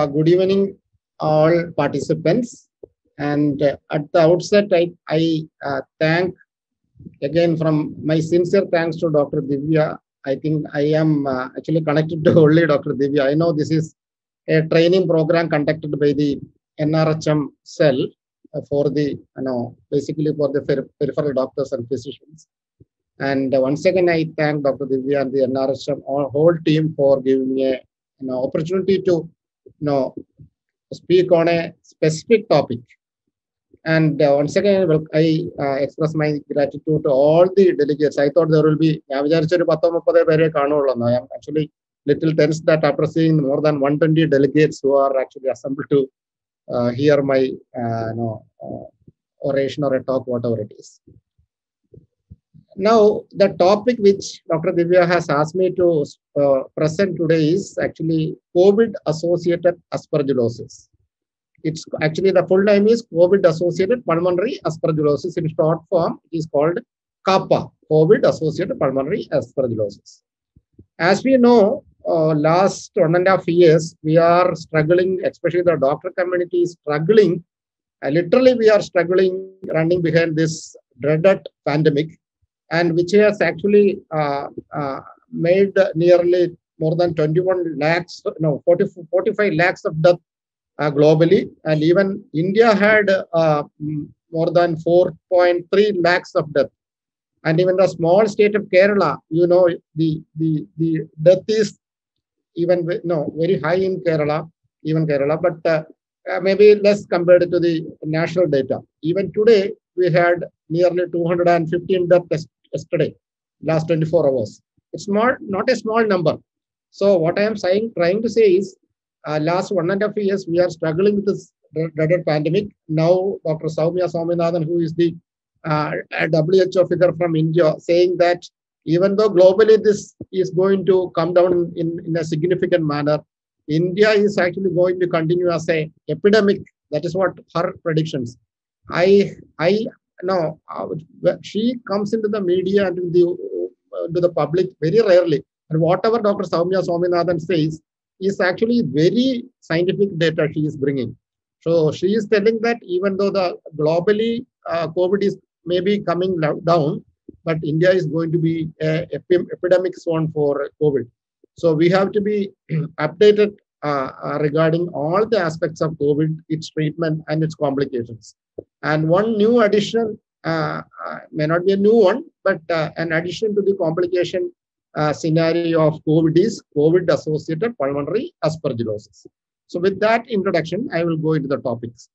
Good evening, all participants. And at the outset, I thank again from my sincere thanks to Dr. Divya. I think I am actually connected to only Dr. Divya. I know this is a training program conducted by the NRHM cell for the, basically for the peripheral doctors and physicians. And once again, I thank Dr. Divya and the NRHM whole team for giving me a opportunity to speak on a specific topic. And once again, I express my gratitude to all the delegates. I thought there will be, I am actually little tense that after seeing more than 120 delegates who are actually assembled to hear my oration or a talk, whatever it is. Now, the topic which Dr. Divya has asked me to present today is actually COVID-associated aspergillosis. It's actually, the full name is COVID-associated pulmonary aspergillosis. In short form, it is called CAPA, COVID-associated pulmonary aspergillosis. As we know, last 1.5 years, we are struggling, especially the doctor community is struggling. Literally, we are struggling, running behind this dreaded pandemic, and which has actually made nearly more than 21 lakhs, 45 lakhs of death globally. And even India had more than 4.3 lakhs of death. And even the small state of Kerala, the death is even very high in Kerala, but maybe less compared to the national data. Even today, we had nearly 215 deaths yesterday, last 24 hours. It's not a small number. So what I am trying to say is, last 1.5 years, we are struggling with this dreaded pandemic. Now, Dr. Soumya Swaminathan, who is the WHO figure from India, saying that even though globally this is going to come down in a significant manner, India is actually going to continue as a epidemic. That is what her predictions. No, she comes into the media and into the public very rarely. And whatever Dr. Soumya Swaminathan says is actually very scientific data she is bringing. So she is telling that even though the globally COVID is maybe coming down, but India is going to be an epidemic zone for COVID. So we have to be updated regarding all the aspects of COVID, its treatment and its complications. And one new addition, may not be a new one, but an addition to the complication scenario of COVID is COVID-associated pulmonary aspergillosis. So with that introduction, I will go into the topics.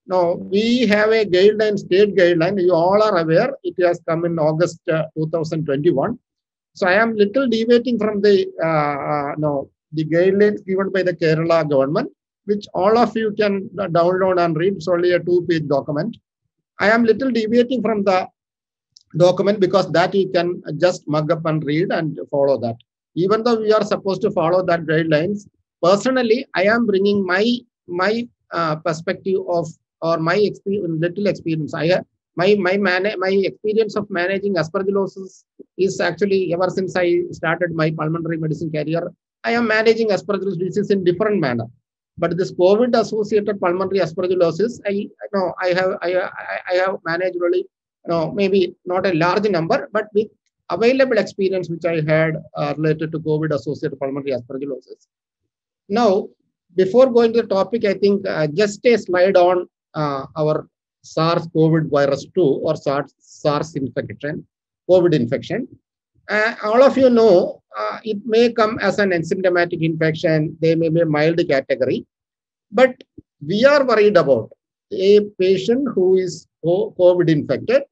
Now, we have a guideline, state guideline. You all are aware, it has come in August 2021. So I am little deviating from the guidelines given by the Kerala government, which all of you can download and read. It's only a 2-page document. I am little deviating from the document because that you can just mug up and read and follow that. Even though we are supposed to follow that guidelines, personally, I am bringing my perspective of, or my little experience. My experience of managing aspergillosis is actually ever since I started my pulmonary medicine career. I am managing aspergillosis disease in different manner. But this COVID-associated pulmonary aspergillosis, I have managed really, maybe not a large number, but with available experience which I had related to COVID-associated pulmonary aspergillosis. Now, before going to the topic, I think just a slide on our SARS-CoV virus 2 or SARS infection, COVID infection. All of you know, it may come as an asymptomatic infection. They may be a mild category, but we are worried about a patient who is COVID infected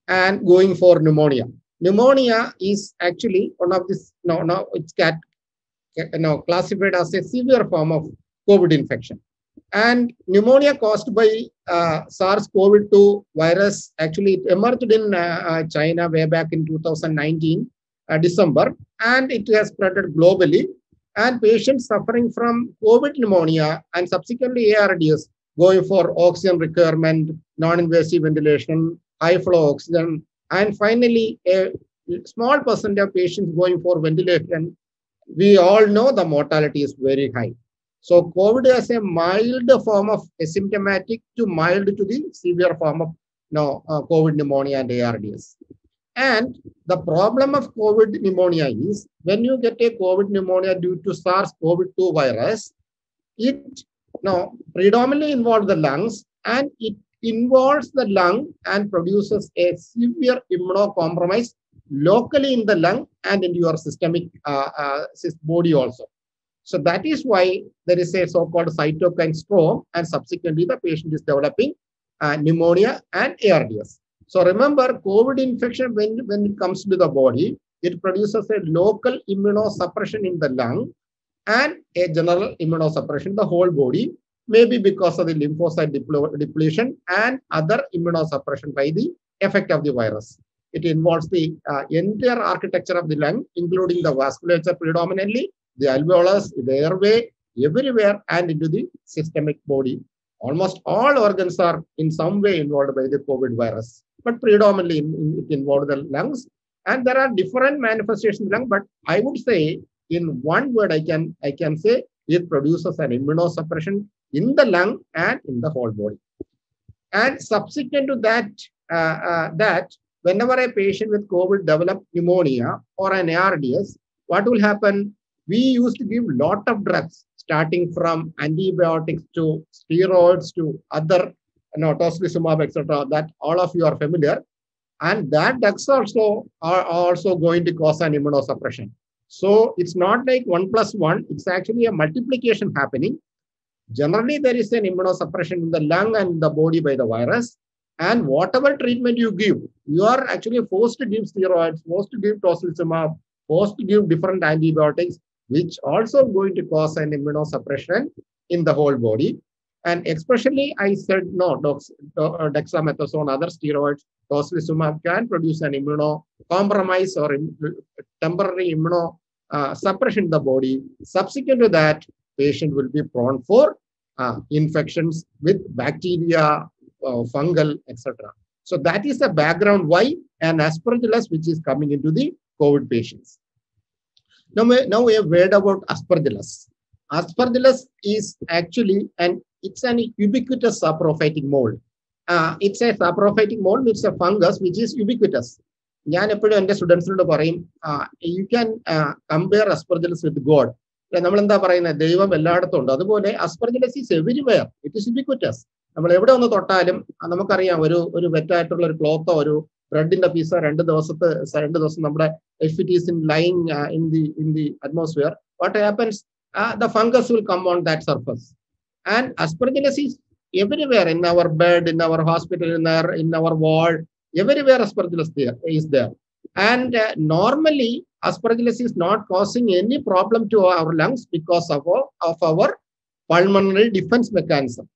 and going for pneumonia. Pneumonia is actually one of this, it's classified as a severe form of COVID infection. And pneumonia caused by SARS-CoV-2 virus, actually it emerged in China way back in 2019, December, and it has spread globally. And patients suffering from COVID pneumonia and subsequently ARDS going for oxygen requirement, non-invasive ventilation, high flow oxygen, and finally a small percent of patients going for ventilation. We all know the mortality is very high. So COVID has a mild form of asymptomatic to mild to the severe form of COVID pneumonia and ARDS. And the problem of COVID pneumonia is when you get a COVID pneumonia due to SARS-CoV-2 virus, it predominantly involves the lungs, and it involves the lung and produces a severe immunocompromise locally in the lung and in your systemic body also. So that is why there is a so-called cytokine storm, and subsequently the patient is developing pneumonia and ARDS. So remember, COVID infection, when it comes to the body, it produces a local immunosuppression in the lung and a general immunosuppression in the whole body, maybe because of the lymphocyte depletion and other immunosuppression by the effect of the virus. It involves the entire architecture of the lung, including the vasculature predominantly, the alveolus, the airway, everywhere, and into the systemic body. Almost all organs are in some way involved by the COVID virus, but predominantly it involves the lungs. And there are different manifestations in the lung, but I would say in one word, I can say it produces an immunosuppression in the lung and in the whole body. And subsequent to that, whenever a patient with COVID develops pneumonia or an ARDS, what will happen? We used to give a lot of drugs, starting from antibiotics to steroids to other, tocilizumab, etc. That all of you are familiar, and that drugs also are also going to cause an immunosuppression. So it's not like 1 + 1; it's actually a multiplication happening. Generally, there is an immunosuppression in the lung and the body by the virus. And whatever treatment you give, you are actually forced to give steroids, forced to give tocilizumab, forced to give different antibiotics, which also going to cause an immunosuppression in the whole body. And especially, I said, dexamethasone, other steroids, tocilizumab can produce an immunocompromise or temporary immunosuppression in the body. Subsequent to that, patient will be prone for infections with bacteria, fungal, etc. So that is the background why an aspergillus which is coming into the COVID patients. Now we have read about aspergillus. Aspergillus is actually it's an ubiquitous saprophytic mold. It's a saprophytic mold, which is a fungus which is ubiquitous. ഞാൻ എപ്പോഴും എൻ്റെ സ്റ്റുഡൻസിനോട് പറയും, you can compare aspergillus with God. നമ്മൾ എന്താ പറയുന്നത്, ദൈവം എല്ലായിടത്തും ഉണ്ട്. അതുപോലെ aspergillus is everywhere. It is ubiquitous. നമ്മൾ എവിടെ ഒന്ന് തൊട്ടാലും നമുക്കറിയാം, ഒരു വെറ്റായിട്ടുള്ള ഒരു ക്ലോത്തോ ഒരു ബ്രെഡിന്റെ പീസോ 2 ദിവസം നമ്മുടെ if it is lying in the atmosphere, what happens? The fungus will come on that surface. And aspergillus is everywhere, in our bed, in our hospital, in our wall, everywhere aspergillus is there. And normally aspergillus is not causing any problem to our lungs because of our pulmonary defense mechanism.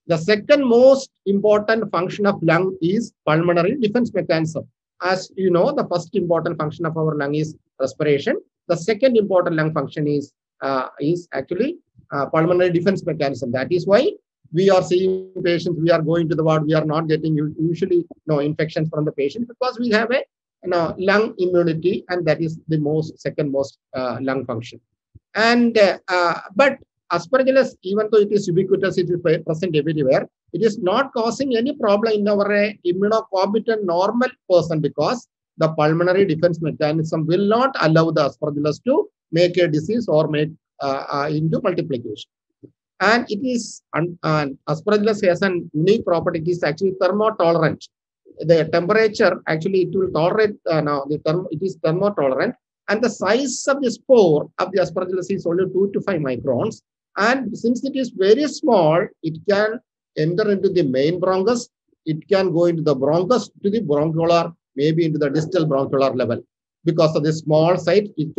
The second most important function of lung is pulmonary defense mechanism. As you know, the first important function of our lung is respiration. The second important lung function is actually pulmonary defense mechanism. That is why we are seeing patients, we are going to the ward, we are not getting usually infections from the patient because we have a lung immunity, and that is the second most lung function. And but aspergillus, even though it is ubiquitous, it is present everywhere, it is not causing any problem in our immunocompetent normal person because the pulmonary defense mechanism will not allow the aspergillus to make a disease or make into multiplication. And it is aspergillus has an unique property. It is actually thermotolerant. The temperature actually it will tolerate. It is thermotolerant, and the size of the spore of the aspergillus is only 2 to 5 microns. And since it is very small, it can enter into the main bronchus. It can go into the bronchus to the broncholar, maybe into the distal broncholar level. Because of the small size, it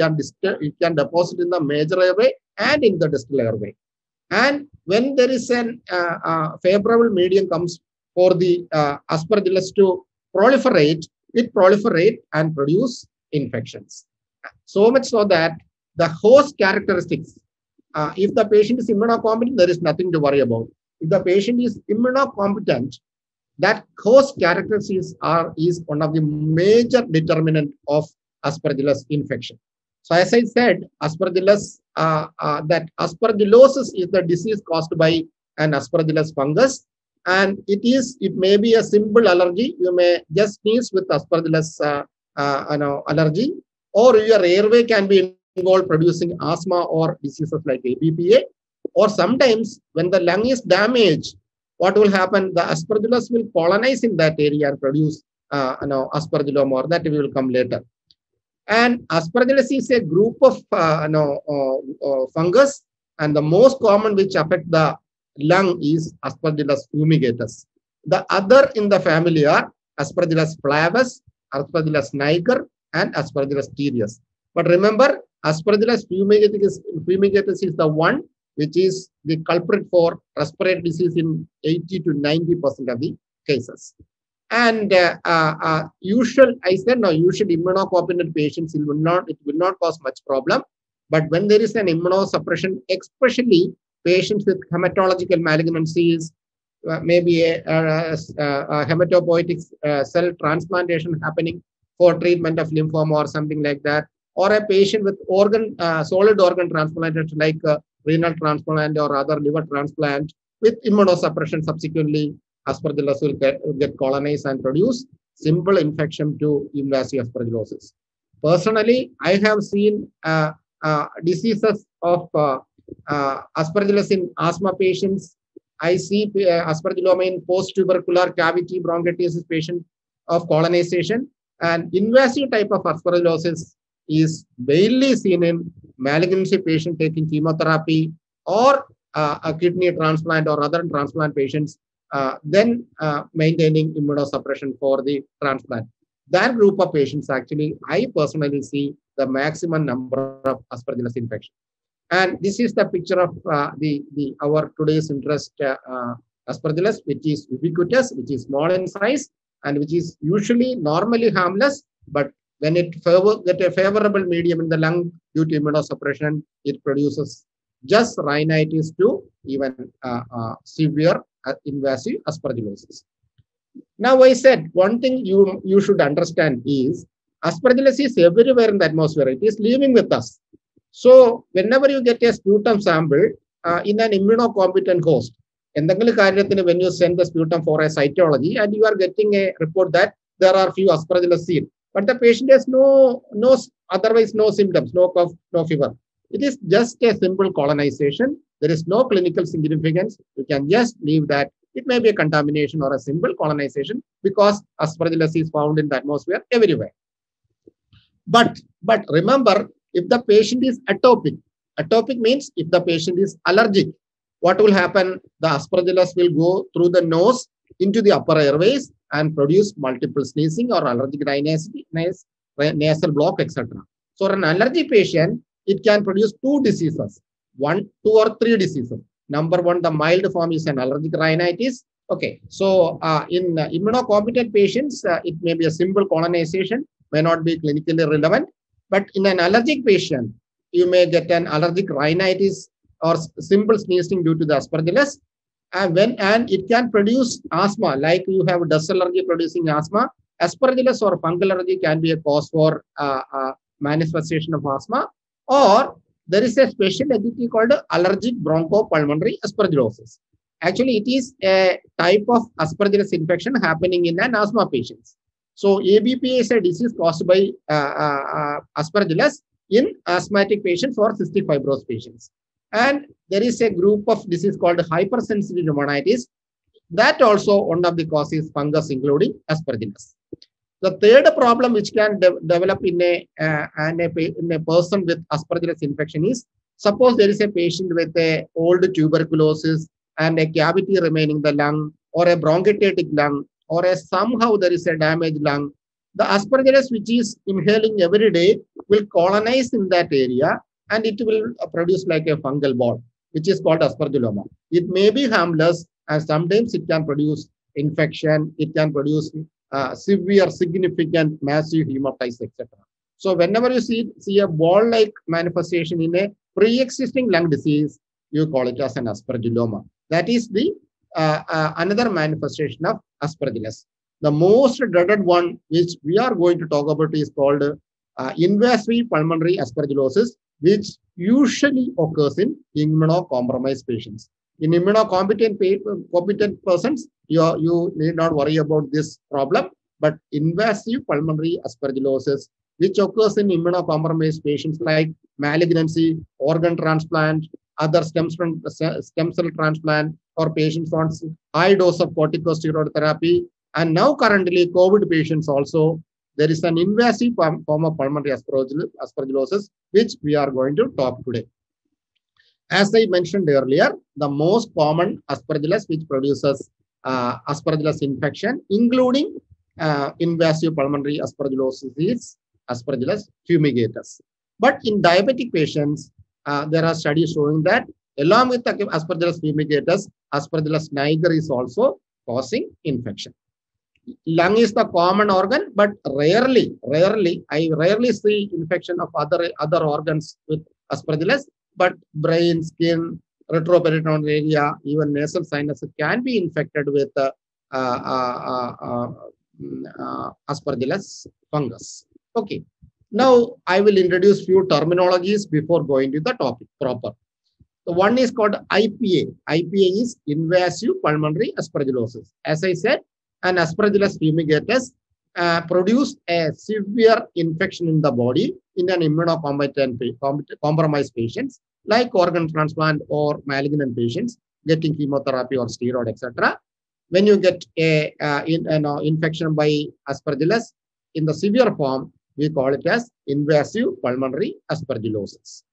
can deposit in the major airway and in the distal airway. And when there is an favorable medium comes for the aspergillus to proliferate, it proliferate and produce infections. So much so that the host characteristics, if the patient is immunocompetent, there is nothing to worry about. If the patient is immunocompetent, that host characteristics is one of the major determinant of aspergillus infection. So as I said, aspergillus, that aspergillosis is the disease caused by an aspergillus fungus, and it may be a simple allergy. You may just sneeze with aspergillus allergy, or your airway can be involved producing asthma or diseases like ABPA. Or sometimes when the lung is damaged, what will happen? The aspergillus will colonize in that area and produce aspergilloma, or that will come later. And aspergillus is a group of fungus, and the most common which affect the lung is Aspergillus fumigatus. The other in the family are Aspergillus flavus, Aspergillus niger, and Aspergillus tereus. But remember, Aspergillus fumigatus is the one which is the culprit for respiratory disease in 80 to 90% of the cases. And usual immunocompetent patients, it will not cause much problem. But when there is an immunosuppression, especially patients with hematological malignancies, maybe a hematopoietic cell transplantation happening for treatment of lymphoma or something like that, or a patient with solid organ transplantation like renal transplant or other liver transplant with immunosuppression, subsequently aspergillus will get colonized and produce simple infection to invasive aspergillosis. Personally, I have seen diseases of aspergillus in asthma patients. I see aspergilloma in post-tubercular cavity bronchitis patient of colonization, and invasive type of aspergillosis is mainly seen in malignancy patient taking chemotherapy or a kidney transplant or other transplant patients, then maintaining immunosuppression for the transplant. That group of patients, actually, I personally see the maximum number of aspergillus infection. And this is the picture of our today's interest aspergillus, which is ubiquitous, which is small in size, and which is usually normally harmless. But when it get a favorable medium in the lung due to immunosuppression, it produces just rhinitis to even severe invasive aspergillosis. Now, I said one thing you should understand is aspergillus is everywhere in the atmosphere. It is living with us. So, whenever you get a sputum sample in an immunocompetent host, when you send the sputum for a cytology and you are getting a report that there are few aspergillus seed, but the patient has otherwise no symptoms, no cough, no fever. It is just a simple colonization. There is no clinical significance. You can just leave that. It may be a contamination or a simple colonization because aspergillus is found in the atmosphere everywhere. But remember, if the patient is atopic means if the patient is allergic, what will happen? The aspergillus will go through the nose into the upper airways and produce multiple sneezing or allergic rhinitis, nasal block, etc. So, an allergy patient, it can produce two diseases, 1, 2, or 3 diseases. Number 1, the mild form is an allergic rhinitis. Okay, so in immunocompetent patients, it may be a simple colonization, may not be clinically relevant. But in an allergic patient, you may get an allergic rhinitis or simple sneezing due to the aspergillus. And it can produce asthma, like you have dust allergy producing asthma. Aspergillus or fungal allergy can be a cause for manifestation of asthma. Or there is a special entity called allergic bronchopulmonary aspergillosis. Actually, it is a type of aspergillus infection happening in an asthma patients. So, ABPA is a disease caused by aspergillus in asthmatic patients or cystic fibrous patients. And there is a group of disease called hypersensitive pneumonitis. That also one of the causes fungus, including aspergillus. The third problem which can develop in a person with aspergillus infection is, suppose there is a patient with a old tuberculosis and a cavity remaining in the lung, or a bronchitic lung, or somehow there is a damaged lung. The aspergillus which is inhaling every day will colonize in that area and it will produce like a fungal ball, which is called aspergilloma. It may be harmless and sometimes it can produce infection, it can produce severe, significant, massive hemoptysis, etc. So whenever you see a ball-like manifestation in a pre-existing lung disease, you call it as an aspergilloma. That is the another manifestation of aspergillus. The most dreaded one, which we are going to talk about, is called invasive pulmonary aspergillosis, which usually occurs in immunocompromised patients. In competent persons, you need not worry about this problem, but invasive pulmonary aspergillosis, which occurs in immunocompromised patients like malignancy, organ transplant, other stem cell transplant, or patients on high dose of corticosteroid therapy, and now currently COVID patients also, there is an invasive form of pulmonary aspergillosis, which we are going to talk today. As I mentioned earlier, the most common aspergillus which produces aspergillus infection, including invasive pulmonary aspergillosis, is Aspergillus fumigatus. But in diabetic patients, there are studies showing that along with Aspergillus fumigatus, Aspergillus niger is also causing infection. Lung is the common organ, but I rarely see infection of other organs with Aspergillus, but brain, skin, retroperitoneal area, even nasal sinus can be infected with Aspergillus fungus. Okay. Now I will introduce few terminologies before going to the topic proper. So one is called IPA. IPA is invasive pulmonary aspergillosis. As I said, an Aspergillus fumigatus produced a severe infection in the body in an immunocompromised patients, like organ transplant or malignant patients getting chemotherapy or steroid, etc. When you get a infection by Aspergillus in the severe form, we call it as invasive pulmonary aspergillosis.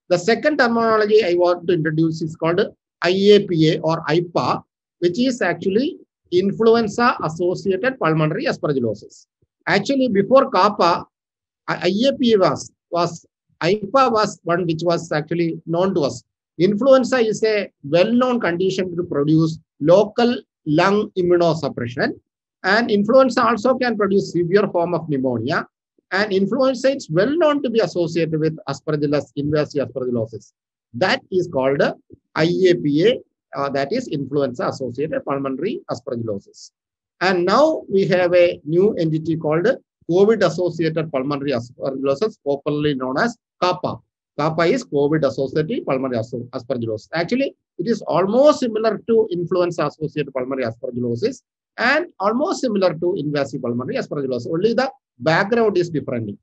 The second terminology I want to introduce is called IAPA or IPA, which is actually influenza-associated pulmonary aspergillosis. Actually, before CAPA, IAPA IPA was one which was actually known to us. Influenza is a well-known condition to produce local lung immunosuppression, and influenza also can produce severe form of pneumonia. And influenza is well known to be associated with Aspergillus, invasive aspergillosis. That is called IAPA, that is influenza-associated pulmonary aspergillosis. And now we have a new entity called COVID-associated pulmonary aspergillosis, popularly known as CAPA. CAPA is COVID-associated pulmonary aspergillosis. Actually, it is almost similar to influenza-associated pulmonary aspergillosis and almost similar to invasive pulmonary aspergillosis. Only the background is differing.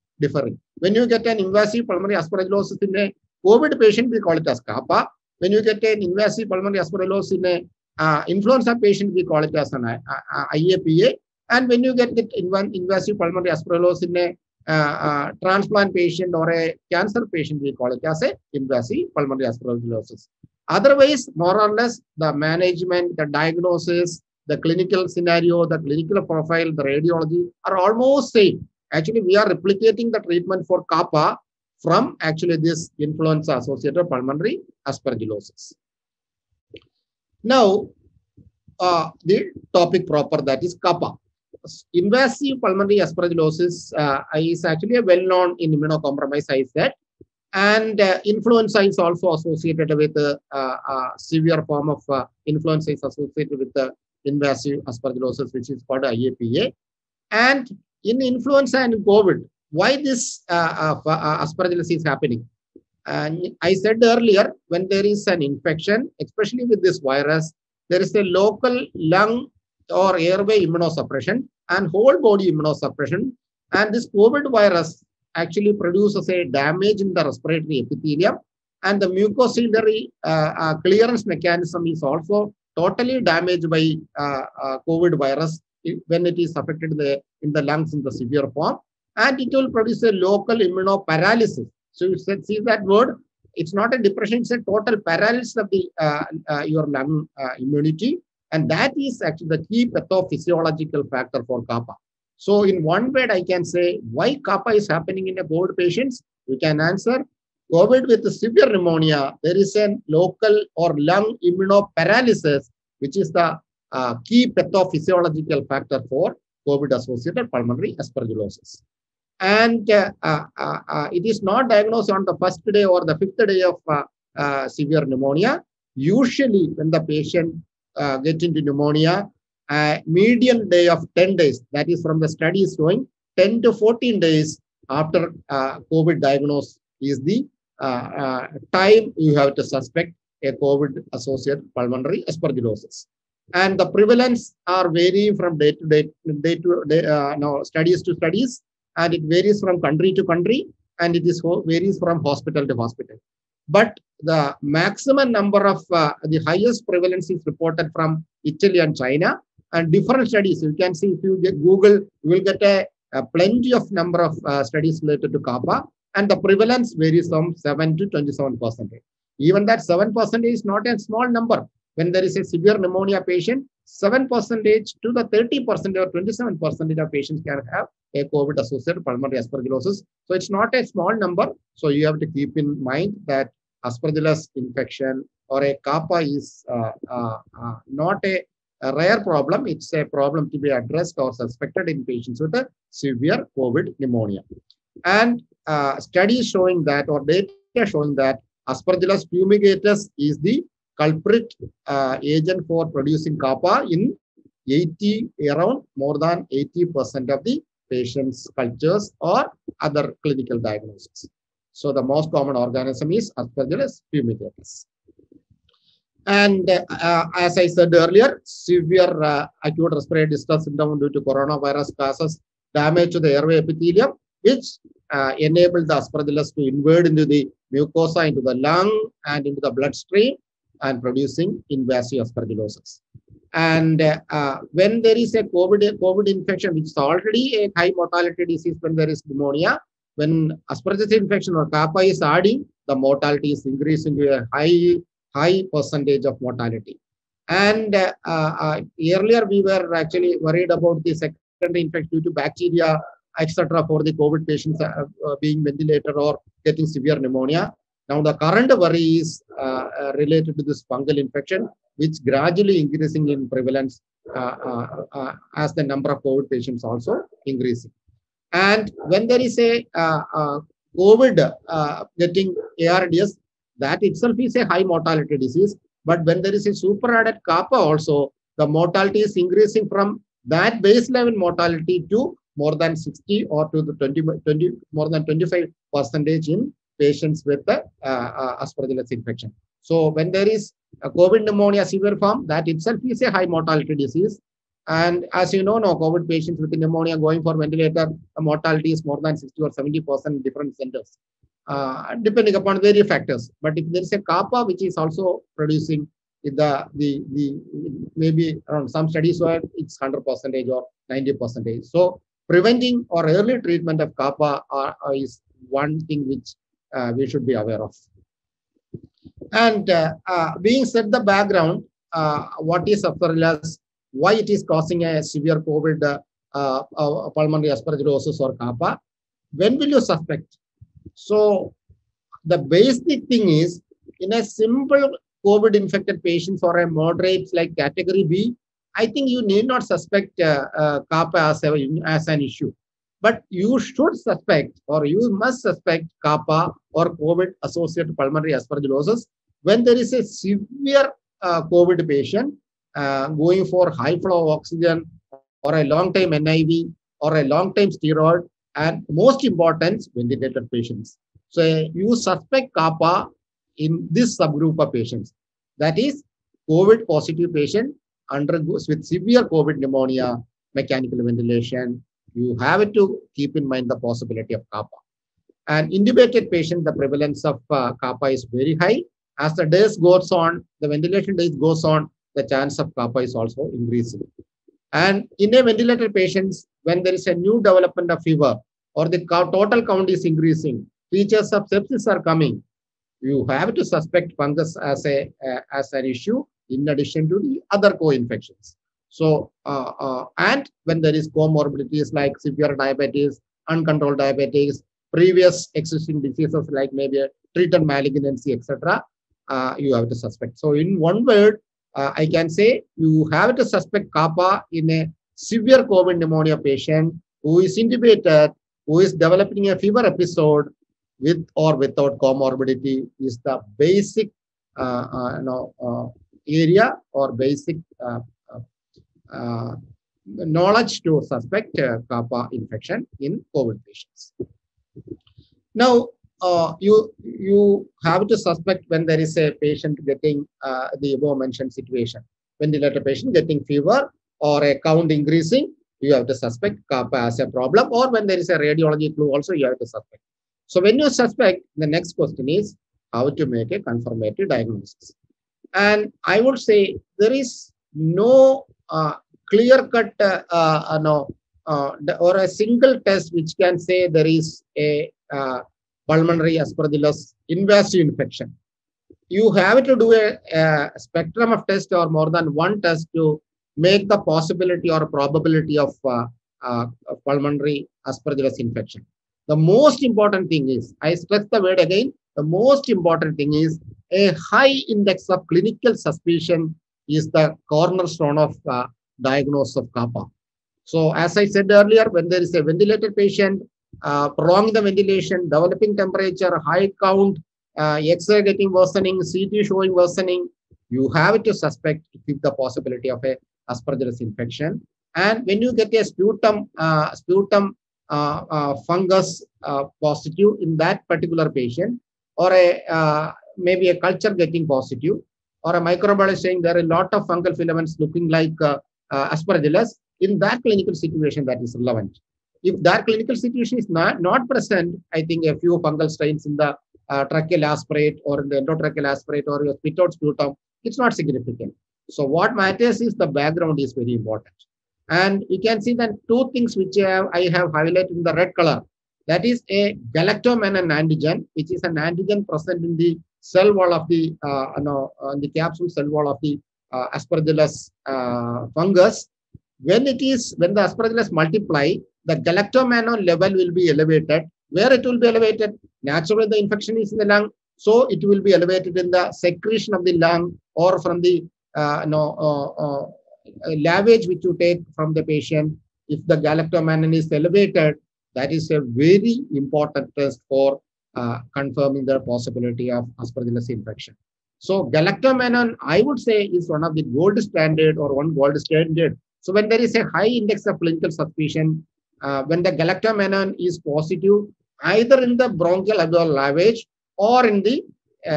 When you get an invasive pulmonary aspergillosis in a COVID patient, we call it as CAPA. When you get an invasive pulmonary aspergillosis in a influenza patient, we call it as an IAPA. And when you get invasive pulmonary aspergillosis in a transplant patient or a cancer patient, we call it as a invasive pulmonary aspergillosis. Otherwise, more or less, the management, the diagnosis, the clinical scenario, the clinical profile, the radiology are almost same. Actually, we are replicating the treatment for CAPA from actually this influenza-associated pulmonary aspergillosis. Now, the topic proper, that is CAPA. Invasive pulmonary aspergillosis is actually a well-known in immunocompromised, I said, and influenza is also associated with severe form of influenza is associated with invasive aspergillosis, which is called IAPA. And in influenza and COVID, why this aspergillosis is happening? And I said earlier, when there is an infection, especially with this virus, there is a local lung or airway immunosuppression and whole body immunosuppression. And this COVID virus actually produces a damage in the respiratory epithelium, and the mucociliary clearance mechanism is also totally damaged by COVID virus when it is affected in the lungs in the severe form, and it will produce a local immunoparalysis. So you see that word, it's not a depression, it's a total paralysis of the your lung immunity, and that is actually the key pathophysiological factor for CAPA. So in one word, I can say why CAPA is happening in a COVID patients. We can answer COVID with severe pneumonia. There is a local or lung immunoparalysis, which is the key pathophysiological factor for COVID-associated pulmonary aspergillosis. And it is not diagnosed on the first day or the fifth day of severe pneumonia. Usually, when the patient gets into pneumonia, median day of 10 days, that is from the studies showing 10 to 14 days, after COVID diagnosis is the time you have to suspect a COVID-associated pulmonary aspergillosis. And the prevalence are varying from studies to studies, and it varies from country to country, and it is varies from hospital to hospital. But the maximum number of the highest prevalence is reported from Italy and China, and different studies. You can see if you Google, you will get a plenty of number of studies related to kappa, and the prevalence varies from 7 to 27%. Even that 7% is not a small number. When there is a severe pneumonia patient, 7% to the 30% or 27% of patients can have a COVID-associated pulmonary aspergillosis. So it's not a small number. So you have to keep in mind that aspergillus infection or a kappa is not a rare problem. It's a problem to be addressed or suspected in patients with a severe COVID pneumonia. And studies showing that, or data showing that, Aspergillus fumigatus is the culprit agent for producing kappa in around more than 80% of the patient's cultures or other clinical diagnoses. So the most common organism is Aspergillus fumigatus. And as I said earlier, severe acute respiratory distress syndrome due to coronavirus causes damage to the airway epithelium, which enable the aspergillus to invade into the mucosa, into the lung, and into the bloodstream, and producing invasive aspergillosis. And when there is a COVID infection, which is already a high mortality disease when there is pneumonia, when aspergillus infection or kappa is adding, the mortality is increasing to a high percentage of mortality. And earlier we were actually worried about the secondary infection due to bacteria, etc., for the COVID patients being ventilated or getting severe pneumonia. Now the current worry is related to this fungal infection, which gradually increasing in prevalence as the number of COVID patients also increasing. And when there is a COVID getting ARDS, that itself is a high mortality disease. But when there is a superadded kappa also, the mortality is increasing from that base level mortality to more than 60 or to the 20 more than 25% in patients with the aspergillus infection. So when there is a COVID pneumonia severe form, that itself is a high mortality disease. And as you know, COVID patients with pneumonia going for ventilator, the mortality is more than 60 or 70% in different centers, depending upon various factors. But if there is a kappa which is also producing the maybe around some studies where it's 100% or 90%. So preventing or early treatment of kappa is one thing which we should be aware of. And being said the background, what is aspergillus, why it is causing a severe COVID pulmonary aspergillosis or kappa, when will you suspect? So the basic thing is, in a simple COVID infected patients or a moderate like category B, I think you need not suspect kappa as an issue. But you should suspect, or you must suspect kappa or COVID associated pulmonary aspergillosis when there is a severe COVID patient going for high flow of oxygen or a long time NIV or a long time steroid, and most important, ventilated patients. So you suspect kappa in this subgroup of patients. That is, COVID positive patient undergoes with severe COVID pneumonia, mechanical ventilation. You have to keep in mind the possibility of kappa. And intubated patient, the prevalence of kappa is very high. As the days goes on, the ventilation days goes on, the chance of kappa is also increasing. And in a ventilated patients, when there is a new development of fever or the total count is increasing, features of sepsis are coming, you have to suspect fungus as an issue in addition to the other co-infections. So, and when there is comorbidities like severe diabetes, uncontrolled diabetes, previous existing diseases like maybe a treated malignancy, etc., you have to suspect. So in one word, I can say you have to suspect kappa in a severe COVID pneumonia patient who is intubated, who is developing a fever episode with or without comorbidity is the basic area or basic knowledge to suspect kappa infection in COVID patients. Now, you have to suspect when there is a patient getting the above mentioned situation. Ventilator patient getting fever or a count increasing, you have to suspect kappa as a problem, or when there is a radiology clue also you have to suspect. So when you suspect, the next question is how to make a confirmatory diagnosis. And I would say there is no clear-cut no, or a single test which can say there is a pulmonary aspergillus invasive infection. You have to do a spectrum of tests or more than one test to make the possibility or probability of pulmonary aspergillus infection. The most important thing is, I stress the word again, the most important thing is a high index of clinical suspicion is the cornerstone of diagnosis of kappa. So as I said earlier, when there is a ventilated patient, prolonging the ventilation, developing temperature, high count, X-ray getting worsening, CT showing worsening, you have to suspect if the possibility of a aspergillus infection. And when you get a sputum fungus positive in that particular patient, or a maybe a culture getting positive, or a microbiologist saying there are a lot of fungal filaments looking like aspergillus, in that clinical situation that is relevant. If that clinical situation is not present, I think a few fungal strains in the tracheal aspirate or in the endotracheal aspirate or your spit out sputum, it's not significant. So what matters is the background is very important. And you can see that two things which I have highlighted in the red color. That is a galactomannan antigen, which is an antigen present in the cell wall of the the capsule cell wall of the aspergillus fungus. When the aspergillus multiply, the galactomannan level will be elevated. Where it will be elevated? Naturally, the infection is in the lung, so it will be elevated in the secretion of the lung or from the lavage which you take from the patient. If the galactomannan is elevated, that is a very important test for confirming the possibility of aspergillus infection. So galactomannan, I would say, is one of the gold standard or one gold standard. So when there is a high index of clinical suspicion, when the galactomannan is positive, either in the bronchial alveolar lavage or in the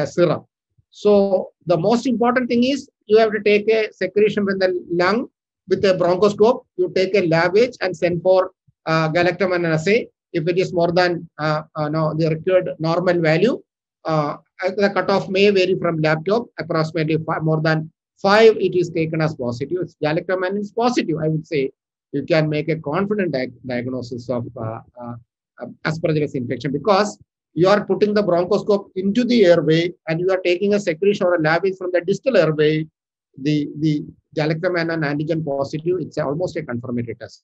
serum. So the most important thing is you have to take a secretion from the lung with a bronchoscope. You take a lavage and send for galactomannan assay. If it is more than the required normal value, the cutoff may vary from lab to approximately more than 5. It is taken as positive. If galactomannan is positive, I would say you can make a confident diagnosis of aspergillus infection, because you are putting the bronchoscope into the airway and you are taking a secretion or a lavage from the distal airway. The galactomannan antigen positive, it's almost a confirmatory test.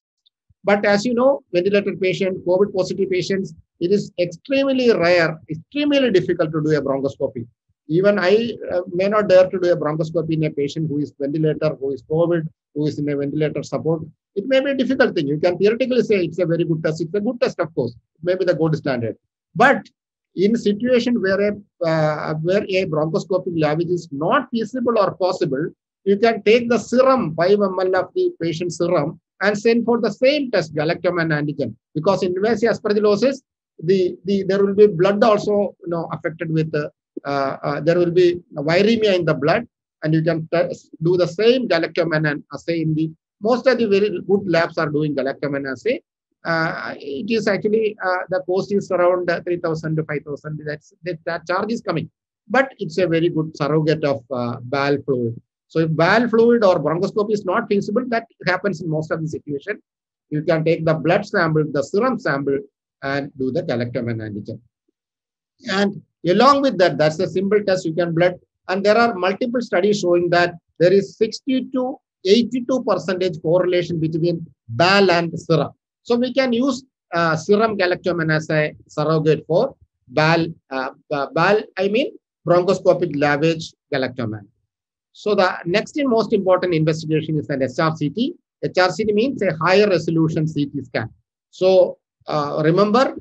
But as you know, ventilated patient, COVID positive patients, it is extremely rare, extremely difficult to do a bronchoscopy. Even I may not dare to do a bronchoscopy in a patient who is ventilator, who is COVID, who is in a ventilator support. It may be a difficult thing. You can theoretically say it's a very good test. It's a good test, of course. It may be the gold standard. But in a situation where a bronchoscopic lavage is not feasible or possible, you can take the serum, 5 ml of the patient serum, and send for the same test, galactomannan antigen. Because in invasive aspergillosis, there will be blood also affected with there will be viremia in the blood, and you can do the same galactomannan assay in the most of the very good labs are doing galactomannan assay. It is actually the cost is around 3,000 to 5,000. That charge is coming, but it's a very good surrogate of bowel fluid. So if bowel fluid or bronchoscopy is not feasible, that happens in most of the situation. You can take the blood sample, the serum sample, and do the galactomannan antigen. And along with that, that's a simple test you can blood. And there are multiple studies showing that there is 60 to 82% correlation between bowel and serum. So we can use serum galactomannan as a surrogate for bowel, bronchoscopic lavage galactomannan. So the next and most important investigation is an HRCT. HRCT means a higher resolution CT scan. So remember,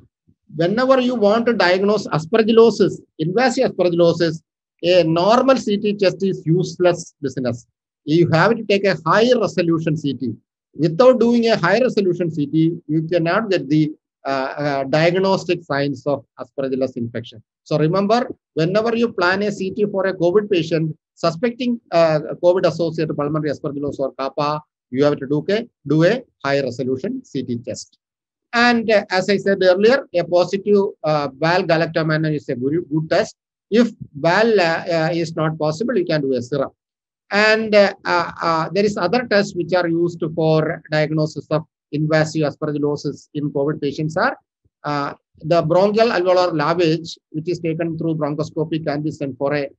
whenever you want to diagnose aspergillosis, invasive aspergillosis, a normal CT test is useless business. You have to take a higher resolution CT. Without doing a high resolution CT, you cannot get the diagnostic signs of Aspergillus infection. So remember, whenever you plan a CT for a COVID patient suspecting COVID-associated pulmonary aspergillus or kappa, you have to do a high resolution CT test. And as I said earlier, a positive BAL galactomannan is a good test. If BAL is not possible, you can do a serum. And there is other tests which are used for diagnosis of invasive aspergillosis in COVID patients are the bronchial alveolar lavage, which is taken through bronchoscopy, can be sent for a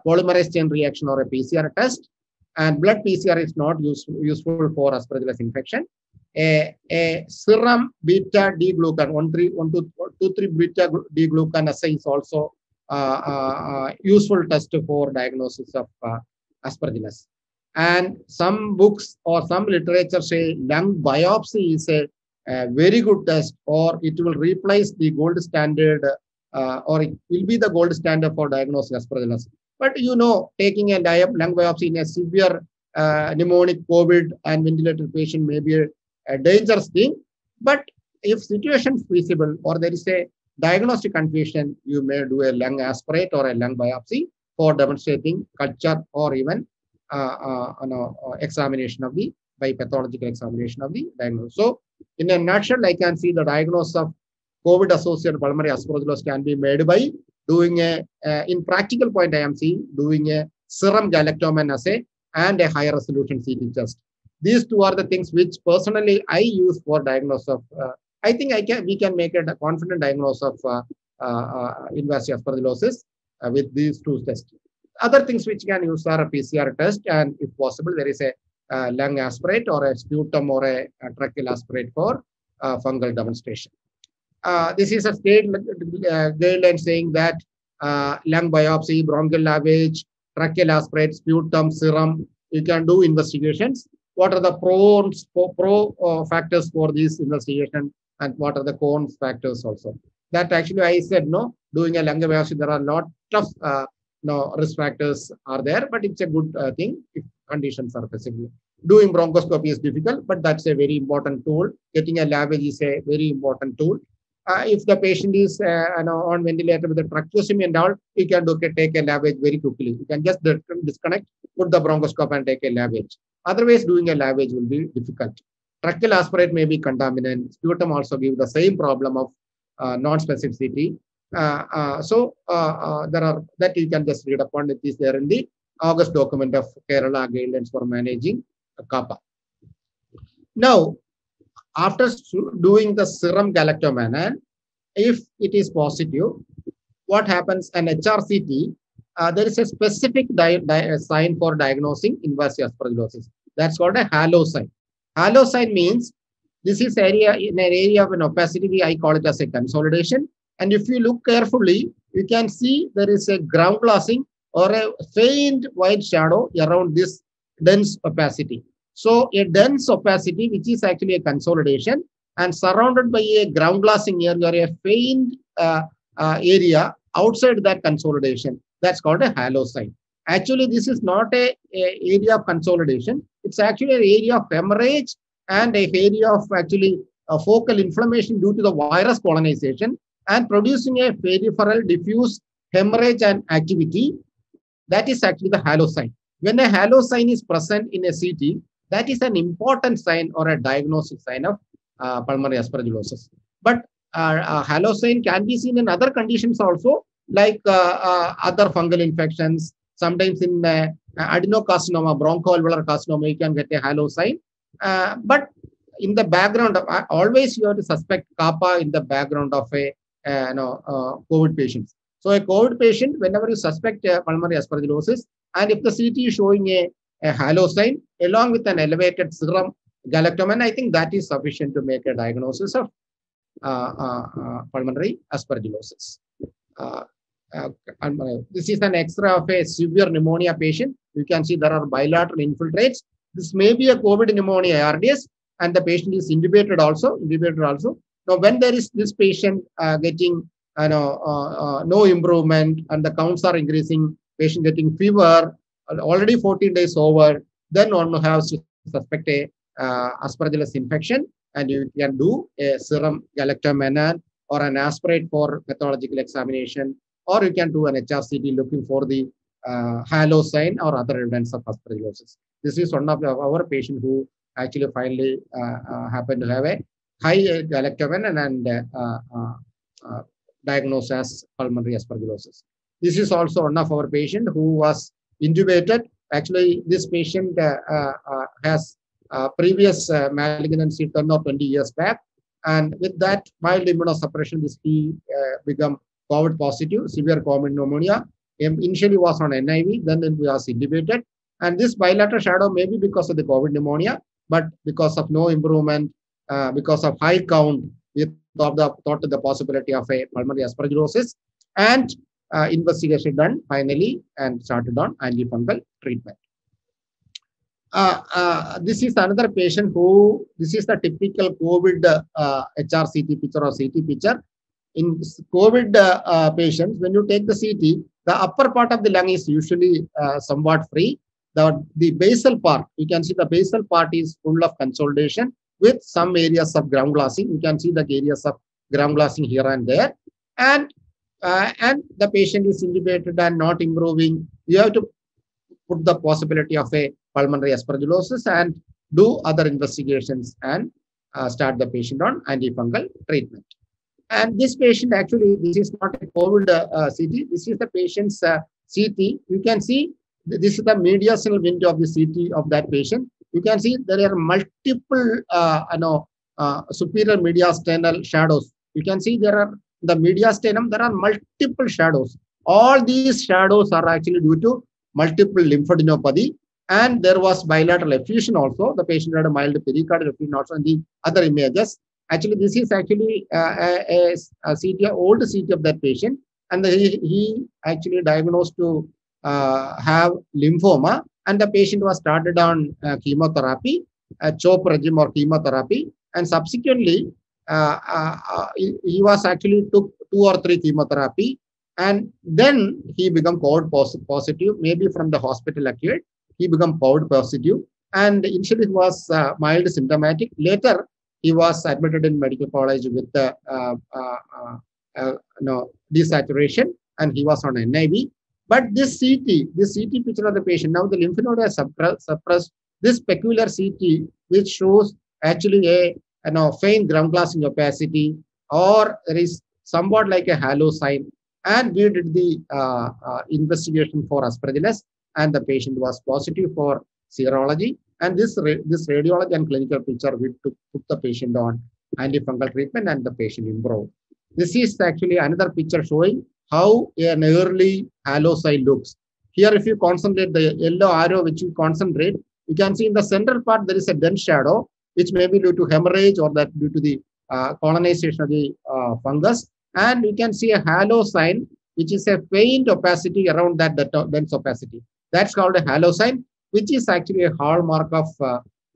polymerase chain reaction or a PCR test. And blood PCR is not useful for aspergillus infection. A serum beta D glucan 123 beta D glucan assay is also useful test for diagnosis of aspergillus. And some books or some literature say lung biopsy is a very good test, or it will replace the gold standard, or it will be the gold standard for diagnosing aspergillus. But you know, taking a lung biopsy in a severe pneumonic COVID and ventilated patient may be a dangerous thing. But if situation is feasible or there is a diagnostic confusion, you may do a lung aspirate or a lung biopsy for demonstrating culture or even examination of the by pathological examination of the diagnosis. So in a nutshell, I can see the diagnosis of COVID-associated pulmonary aspergillus can be made by doing in practical point I am seeing, doing a serum galactomannan assay and a higher resolution CT test. These two are the things which personally I use for diagnosis of, I think we can make a confident diagnosis of invasive aspergillosis with these two tests. Other things which can use are a PCR test, and if possible, there is a lung aspirate or a sputum or a tracheal aspirate for fungal demonstration. This is a state guideline saying that lung biopsy, bronchial lavage, tracheal aspirate, sputum, serum, you can do investigations. What are the pro factors for this investigation, and what are the cons factors also? That actually I said no. Doing a lung biopsy, there are a lot of risk factors are there, but it's a good thing if conditions are feasible. Doing bronchoscopy is difficult, but that's a very important tool. Getting a lavage is a very important tool. If the patient is on ventilator with a tracheostomy and all, you can take a lavage very quickly. You can just disconnect, put the bronchoscope and take a lavage. Otherwise, doing a lavage will be difficult. Tracheal aspirate may be contaminant. Sputum also give the same problem of non-specificity. So there are that you can just read upon. It is there in the August document of Kerala guidelines for managing kappa. Now, after doing the serum galactomannan, if it is positive, what happens? An HRCT, there is a specific sign for diagnosing invasive aspergillosis. That's called a halo sign. Halo sign means this is area in an area of an opacity. I call it as a consolidation. And if you look carefully, you can see there is a ground glassing or a faint white shadow around this dense opacity. So a dense opacity, which is actually a consolidation, and surrounded by a ground glassing area or a faint area outside that consolidation, that's called a halo sign. Actually, this is not a area of consolidation. It's actually an area of hemorrhage and an area of actually focal inflammation due to the virus colonization and producing a peripheral diffuse hemorrhage and activity. That is actually the halo sign. When a halo sign is present in a CT, that is an important sign or a diagnostic sign of pulmonary aspergillosis. But halo sign can be seen in other conditions also, like other fungal infections. Sometimes in adenocarcinoma, bronchoalveolar carcinoma, you can get a halo sign. But in the background, always you have to suspect kappa in the background of a COVID patients. So a COVID patient, whenever you suspect pulmonary aspergillosis, and if the CT is showing a halo sign along with an elevated serum galactomannan, I think that is sufficient to make a diagnosis of pulmonary aspergillosis. This is an X-ray of a severe pneumonia patient. You can see there are bilateral infiltrates. This may be a COVID pneumonia ARDS, and the patient is intubated also. Now, when there is this patient getting no improvement and the counts are increasing, patient getting fever, already 14 days over, then one has to suspect a aspergillus infection. and you can do a serum galactomannan or an aspirate for pathological examination, or you can do an HRCT looking for the halo sign or other evidence of aspergillosis. This is one of our patient who actually finally happened to have a high galactomannan and diagnosed as pulmonary aspergillosis. This is also one of our patient who was intubated. Actually, this patient has previous malignancy 10 or 20 years back. And with that mild immunosuppression, this he become COVID positive, severe COVID pneumonia. Initially was on NIV, then it was intubated. And this bilateral shadow may be because of the COVID pneumonia, but because of no improvement, because of high count, we thought the possibility of a pulmonary aspergillosis, and investigation done finally and started on antifungal treatment. This is another patient who, this is the typical COVID HRCT picture or CT picture. In COVID patients, when you take the CT, the upper part of the lung is usually somewhat free. The basal part, you can see the basal part is full of consolidation with some areas of ground glassing. You can see the areas of ground glassing here and there. And the patient is intubated and not improving. You have to put the possibility of a pulmonary aspergillosis and do other investigations and start the patient on antifungal treatment. And this patient, actually, this is not a COVID CT. This is the patient's CT. You can see this is the mediastinal window of the CT of that patient. You can see there are multiple, superior mediastinal shadows. You can see there are the mediastinum. There are multiple shadows. All these shadows are actually due to multiple lymphadenopathy, and there was bilateral effusion also. The patient had a mild pericardial effusion also in the other images. Actually, this is actually a CT, old CT of that patient, and he actually diagnosed to have lymphoma, and the patient was started on chemotherapy, CHOP regime or chemotherapy, and subsequently he was actually took 2 or 3 chemotherapy, and then he became COVID positive, maybe from the hospital acute. He became COVID positive, and initially he was mild symptomatic. Later, he was admitted in medical college with the desaturation, and he was on NIV. But this CT picture of the patient, now the lymph node has suppressed. This peculiar CT, which shows actually a faint ground glassing opacity, or there is somewhat like a halo sign. And we did the investigation for aspergillus, and the patient was positive for serology. And this radiology and clinical picture, we put the patient on antifungal treatment, and the patient improved. This is actually another picture showing how an early halo sign looks. Here, if you concentrate the yellow arrow, which you concentrate, you can see in the central part there is a dense shadow, which may be due to hemorrhage or that due to the colonization of the fungus. And you can see a halo sign, which is a faint opacity around that dense opacity. That's called a halo sign, which is actually a hallmark of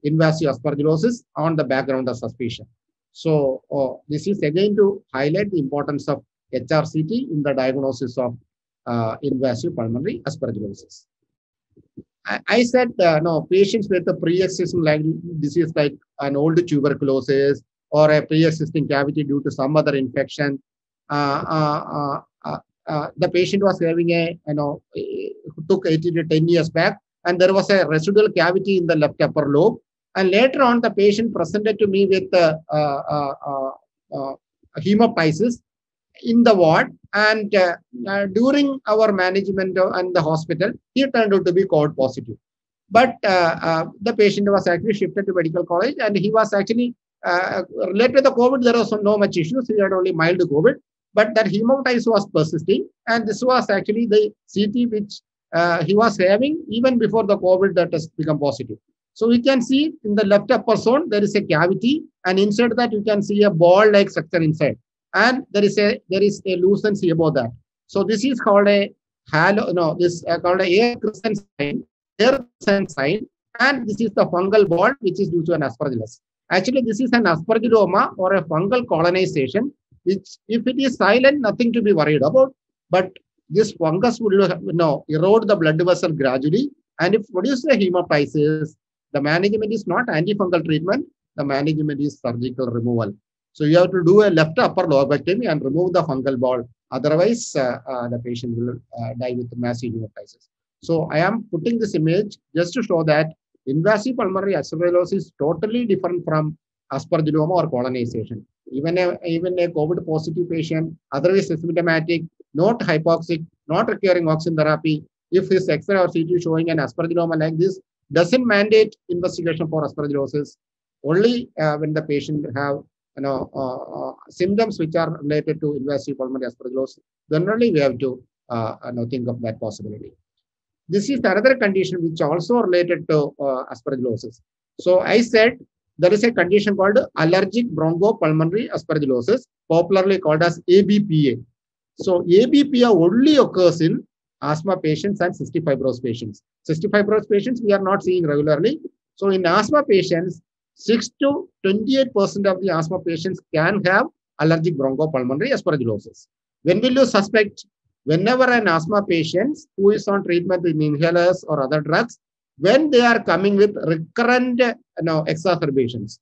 invasive aspergillosis on the background of suspicion. So this is again to highlight the importance of HRCT in the diagnosis of invasive pulmonary aspergillosis. I said no, patients with a pre-existing disease like an old tuberculosis or a pre-existing cavity due to some other infection. The patient was having took 8 to 10 years back, and there was a residual cavity in the left upper lobe. And later on, the patient presented to me with hemoptysis in the ward, and during our management and the hospital, he turned out to be COVID positive. But the patient was actually shifted to medical college, and he was actually related to the COVID. There was no much issues. He had only mild COVID, but that hemoptysis was persisting, and this was actually the CT which he was having even before the COVID that has become positive. So we can see in the left upper zone there is a cavity, and inside that you can see a ball-like structure inside, and there is a lucency above that. So this is called a halo. No, this called a air crescent sign, and this is the fungal ball which is due to an aspergillus. Actually, this is an aspergilloma or a fungal colonization, which if it is silent, nothing to be worried about. But this fungus will erode the blood vessel gradually, and if produces a hemoptysis, the management is not antifungal treatment, the management is surgical removal. So you have to do a left upper lobectomy and remove the fungal ball. Otherwise, the patient will die with massive hemoptysis. So I am putting this image just to show that invasive pulmonary aspergillosis is totally different from aspergilloma or colonization. Even a COVID positive patient, otherwise asymptomatic, not hypoxic, not requiring oxygen therapy, if his X-ray or CT showing an aspergilloma like this, doesn't mandate investigation for aspergillosis. Only when the patient have symptoms which are related to invasive pulmonary aspergillosis, then only we have to think of that possibility. This is another condition which also related to aspergillosis. So I said there is a condition called allergic bronchopulmonary aspergillosis, popularly called as ABPA. So ABPA only occurs in asthma patients and cystic fibrosis patients. Cystic fibrosis patients we are not seeing regularly. So in asthma patients, 6 to 28% of the asthma patients can have allergic bronchopulmonary aspergillosis. When will you suspect? Whenever an asthma patient who is on treatment with inhalers or other drugs, when they are coming with recurrent exacerbations,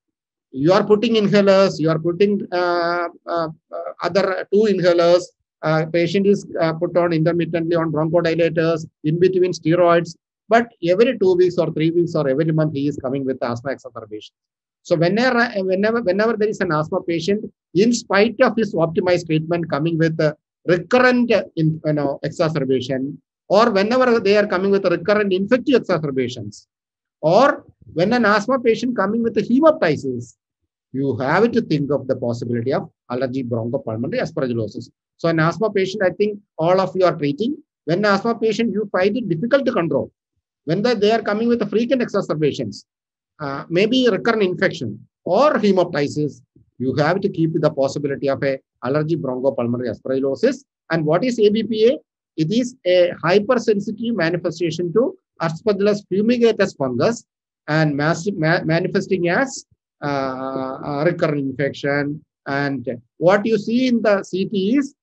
you are putting inhalers, you are putting other 2 inhalers, patient is put on intermittently on bronchodilators, in between steroids, but every 2 weeks or 3 weeks or every month he is coming with asthma exacerbation. So whenever there is an asthma patient, in spite of his optimized treatment coming with recurrent exacerbation, or whenever they are coming with recurrent infective exacerbations, or when an asthma patient coming with a hemoptysis, you have to think of the possibility of allergic bronchopulmonary aspergillosis. So an asthma patient, I think all of you are treating. When an asthma patient, you find it difficult to control. When they are coming with the frequent exacerbations, maybe recurrent infection or hemoptysis, you have to keep the possibility of a allergic bronchopulmonary aspergillosis. And what is ABPA? It is a hypersensitive manifestation to Aspergillus fumigatus fungus and manifesting as recurrent infection. And what you see in the CT is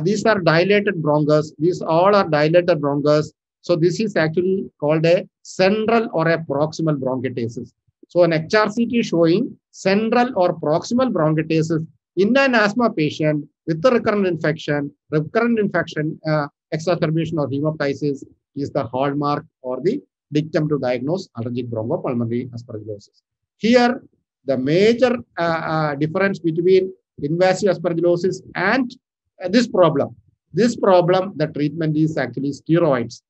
these are dilated bronchus. These all are dilated bronchus. So this is actually called a central or a proximal bronchitasis. So an HRCT showing central or proximal bronchitasis in an asthma patient with a recurrent infection, exacerbation or hemoptysis is the hallmark or the dictum to diagnose allergic bronchopulmonary aspergillosis. Here, the major difference between invasive aspergillosis and this problem, the treatment is actually steroids,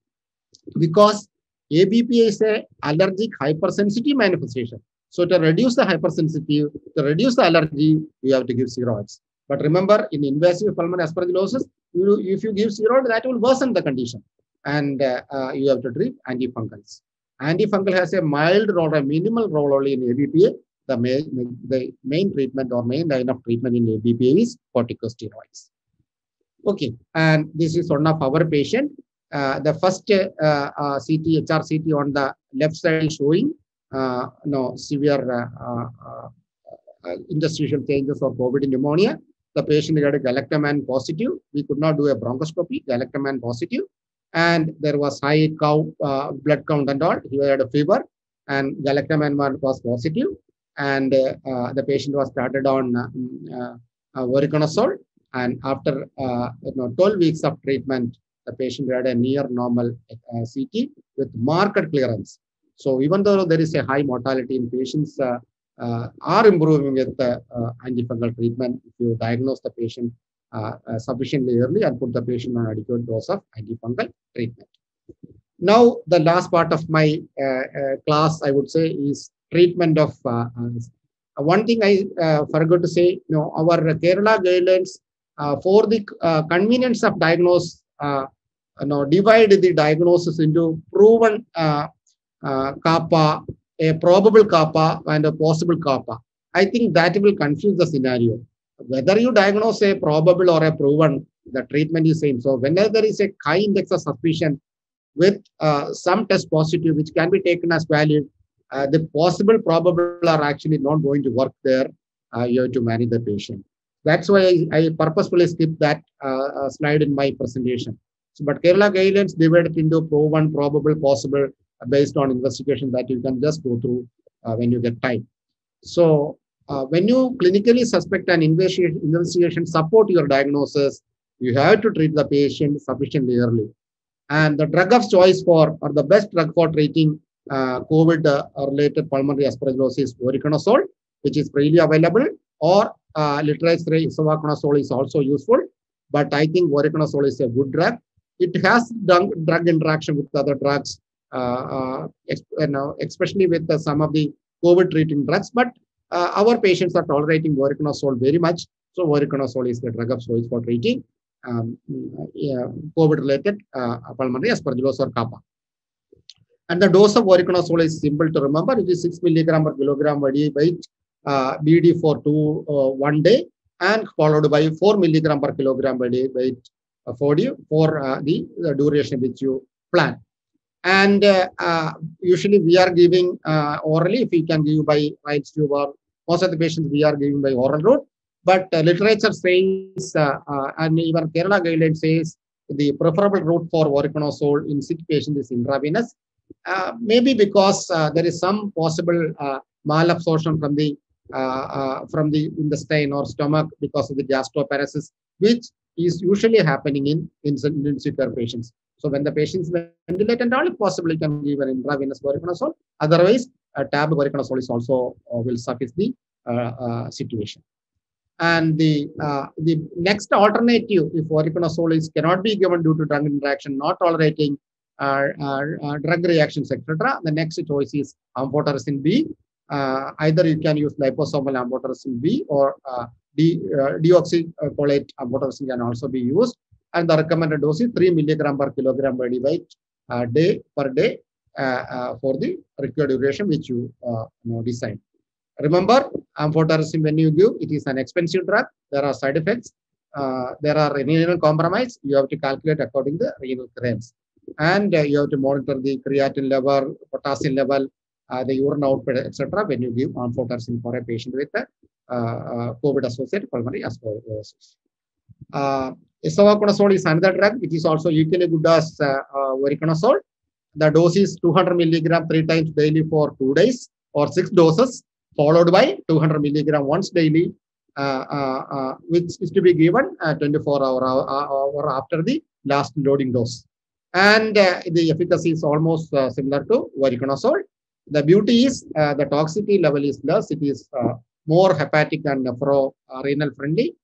because ABPA is a allergic hypersensitive manifestation. So to reduce the hypersensitive, to reduce the allergy, you have to give steroids. But remember, in invasive pulmonary aspergillosis, if you give steroid, that will worsen the condition. And you have to treat antifungals. Antifungal has a mild role, a minimal role only in ABPA. The main treatment or main line of treatment in ABPA is corticosteroids. Okay, and this is one of our patient. The first CT, HRCT on the left side is showing severe interstitial changes or COVID pneumonia. The patient had a galactaman positive. We could not do a bronchoscopy, galactaman positive. And there was high blood count and all. He had a fever and galactaman was positive. And the patient was started on voriconazole. And after 12 weeks of treatment, the patient had a near normal CT with marked clearance. So even though there is a high mortality in patients, are improving with antifungal treatment if you diagnose the patient sufficiently early and put the patient on adequate dose of antifungal treatment. Now, the last part of my class, I would say, is treatment of one thing I forgot to say, our Kerala guidelines for the convenience of diagnosis, divide the diagnosis into proven kappa, a probable kappa, and a possible kappa. I think that will confuse the scenario. Whether you diagnose a probable or a proven, the treatment is same. So whenever there is a high index of suspicion with some test positive, which can be taken as valid, the possible probable are actually not going to work there. You have to manage the patient. That's why I purposefully skipped that slide in my presentation. So, but Kerala guidelines divide it into proven, probable, possible, based on investigation that you can just go through when you get time. So when you clinically suspect an investigation support your diagnosis, you have to treat the patient sufficiently early. And the drug of choice for, or the best drug for treating COVID-related pulmonary aspergillosis is voriconazole, which is freely available, or literature isavuconazole is also useful. But I think voriconazole is a good drug. It has drug interaction with other drugs, especially with some of the COVID treating drugs. But our patients are tolerating voriconazole very much. So voriconazole is the drug of choice for treating yeah, COVID-related pulmonary aspergillosis or kappa. And the dose of voriconazole is simple to remember. It is 6 milligram per kilogram body weight BD for 1 day, and followed by 4 milligram per kilogram body weight for the duration which you plan. And usually we are giving orally. If we can give by rights tube, or most of the patients we are giving by oral route. But literature says, and even Kerala guidelines says, the preferable route for voriconazole in sick patients is intravenous. Maybe because there is some possible malabsorption from the intestine or stomach because of the gastroparesis, which is usually happening in intensive care patients. So when the patients ventilate and all, if possible, you can give an intravenous voriconazole. Otherwise, a tab voriconazole is also will suffice the situation. And the next alternative, if voriconazole cannot be given due to drug interaction, not tolerating drug reactions, etc., the next choice is amphotericin B. Either you can use liposomal amphotericin B, or deoxycholate amphotericin can also be used. And the recommended dose is 3 milligram per kilogram body weight day per day for the required duration which you decide. Remember, amphotericin, when you give, it is an expensive drug. There are side effects. There are renal compromise. You have to calculate according to the renal clearance. And you have to monitor the creatinine level, potassium level, the urine output, etc. when you give amphotericin for a patient with COVID-associated pulmonary aspergillosis. Isavuconazole is another drug, which is also equally good as voriconazole. The dose is 200 milligram 3 times daily for 2 days, or 6 doses, followed by 200 milligram once daily, which is to be given 24 hours after the last loading dose. And the efficacy is almost similar to voriconazole. The beauty is the toxicity level is less. It is more hepatic and nephro-renal friendly.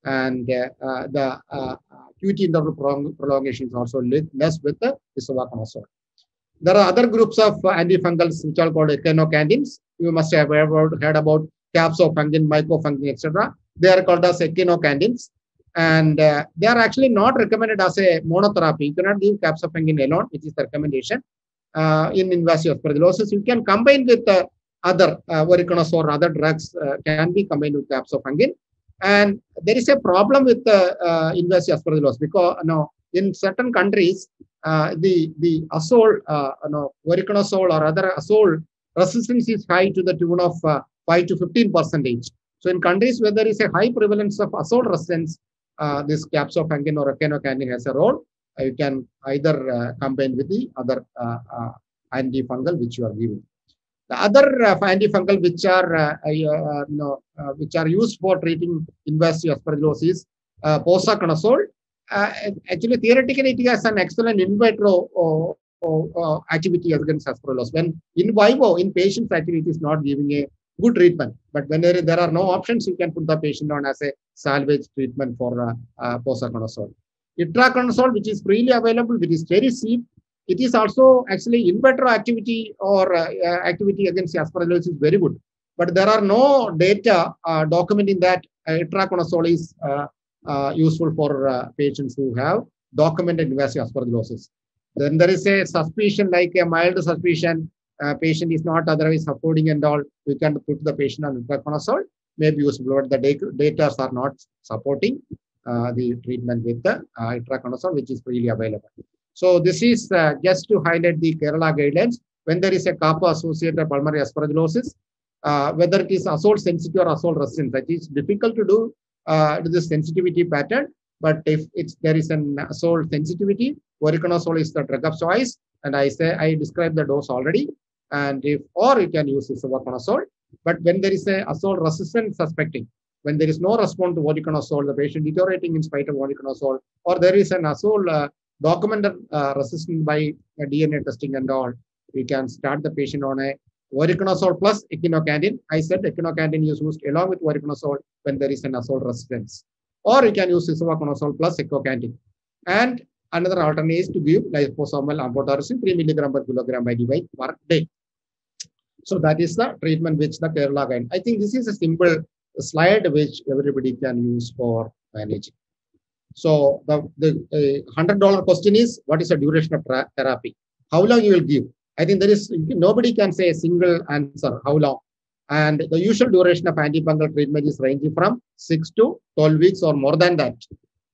And the QT interval prolongation is also less with the isavuconazole. There are other groups of antifungals which are called echinocandins. You must have heard about capsofungin, mycofungin, etc. They are called as echinocandins. And they are actually not recommended as a monotherapy. You cannot give capsofungin alone, which is the recommendation. In invasive aspergillosis, you can combine with other voriconazole or other drugs can be combined with capsofungin. And there is a problem with invasive aspergillosis because in certain countries, the azole, voriconazole or other azole resistance is high to the tune of 5 to 15%. So in countries where there is a high prevalence of azole resistance, this capsofungin or echinocandin has a role. You can either combine with the other antifungal which you are giving. The other antifungal which are used for treating invasive aspergillosis, posaconazole. Actually, theoretically, it has an excellent in vitro activity against aspergillosis. When in vivo, in patients, actually, it is not giving a good treatment. But when there are no options, you can put the patient on as a salvage treatment for posaconazole. Itraconazole, which is freely available, which is very cheap. It is also actually in vitro activity or activity against aspergillosis is very good. But there are no data documenting that itraconazole is useful for patients who have documented invasive aspergillosis. Then there is a suspicion, like a mild suspicion, patient is not otherwise affording and all, we can put the patient on itraconazole, may be useful, but the data are not supporting the treatment with the itraconazole, which is freely available. So this is just to highlight the Kerala guidelines. When there is a kappa-associated pulmonary aspergillosis, whether it is azole sensitive or azole resistant, that is difficult to do this sensitivity pattern. But if there is an azole sensitivity, voriconazole is the drug of choice. And I described the dose already. And or you can use isavuconazole. But when there is a azole resistant suspecting, when there is no response to voriconazole, the patient deteriorating in spite of voriconazole, or there is an azole documented resistant by DNA testing and all, we can start the patient on a voriconazole plus echinocandin. I said echinocandin is used along with voriconazole when there is an azole resistance. Or you can use isavuconazole plus echinocandin. And another alternate is to give liposomal amphotericin 3 milligram per kilogram by device per day. So that is the treatment which the Kerala guide. I think this is a simple slide which everybody can use for managing. So the $100 question is, what is the duration of therapy? How long you will give? I think there is, nobody can say a single answer, how long. And the usual duration of antifungal treatment is ranging from 6 to 12 weeks or more than that.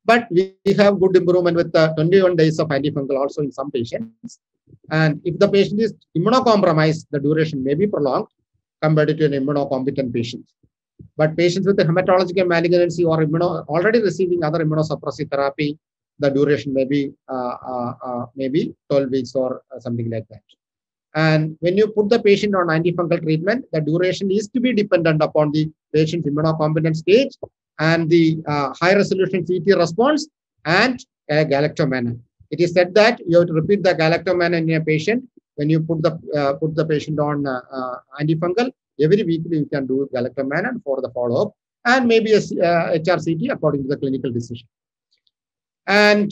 But we have good improvement with the 21 days of antifungal also in some patients. And if the patient is immunocompromised, the duration may be prolonged compared to an immunocompetent patient. But patients with a hematological malignancy or already receiving other immunosuppressive therapy, the duration may be maybe 12 weeks or something like that. And when you put the patient on antifungal treatment, the duration is to be dependent upon the patient's immunocompetent stage and the high resolution CT response and a galactomannan. It is said that you have to repeat the galactomannan in a patient when you put the patient on antifungal. Every week you can do galactomannan for the follow-up and maybe a HRCT according to the clinical decision. And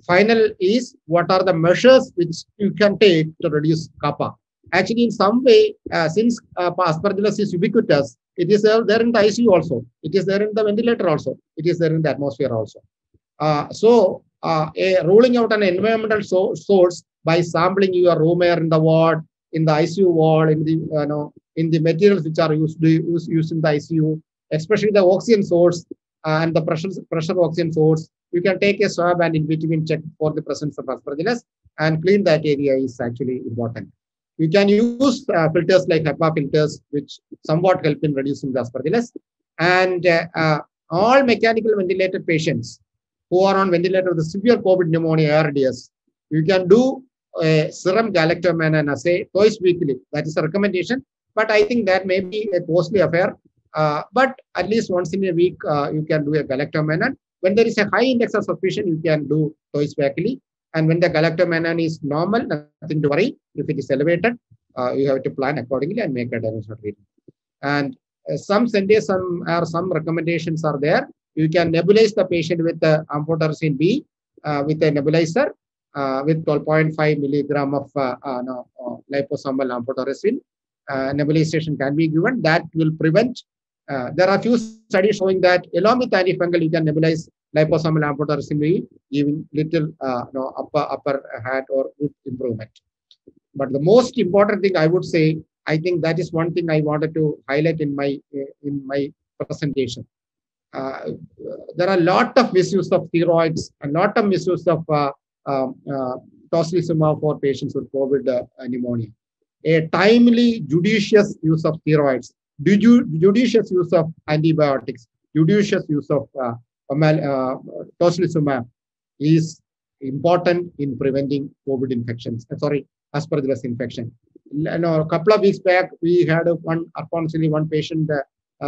final is, what are the measures which you can take to reduce kappa? Actually, in some way, since Aspergillus is ubiquitous, it is there in the ICU also. It is there in the ventilator also. It is there in the atmosphere also. Ruling out an environmental source by sampling your room air in the ward, in the ICU ward, in the in the materials which are used in the ICU, especially the oxygen source and the pressure oxygen source. You can take a swab and in between check for the presence of Aspergillus and clean that area is actually important. You can use filters like HEPA filters, which somewhat help in reducing the Aspergillus. And all mechanical ventilated patients who are on ventilator with severe COVID pneumonia, ARDS, you can do a serum galactomannan assay twice weekly. That is a recommendation. But I think that may be a costly affair. But at least once in a week, you can do a galactomannan. When there is a high index of suspicion, you can do twice weekly. And when the galactomannan is normal, nothing to worry. If it is elevated, you have to plan accordingly and make a diagnosis treatment. And some centers, some recommendations are there. You can nebulize the patient with the amphotericin B with a nebulizer with 12.5 milligram of liposomal amphotericin. Nebulization can be given. That will prevent. There are few studies showing that along with antifungal, you can nebulize liposomal amphotericin B, giving little upper hand or good improvement. But the most important thing I would say, I think that is one thing I wanted to highlight in my presentation. There are a lot of misuse of steroids, a lot of misuse of tocilizumab for patients with COVID pneumonia. A timely, judicious use of steroids, judicious use of antibiotics, judicious use of tocilizumab is important in preventing COVID infections. Aspergillus infection. A couple of weeks back, we had unfortunately one patient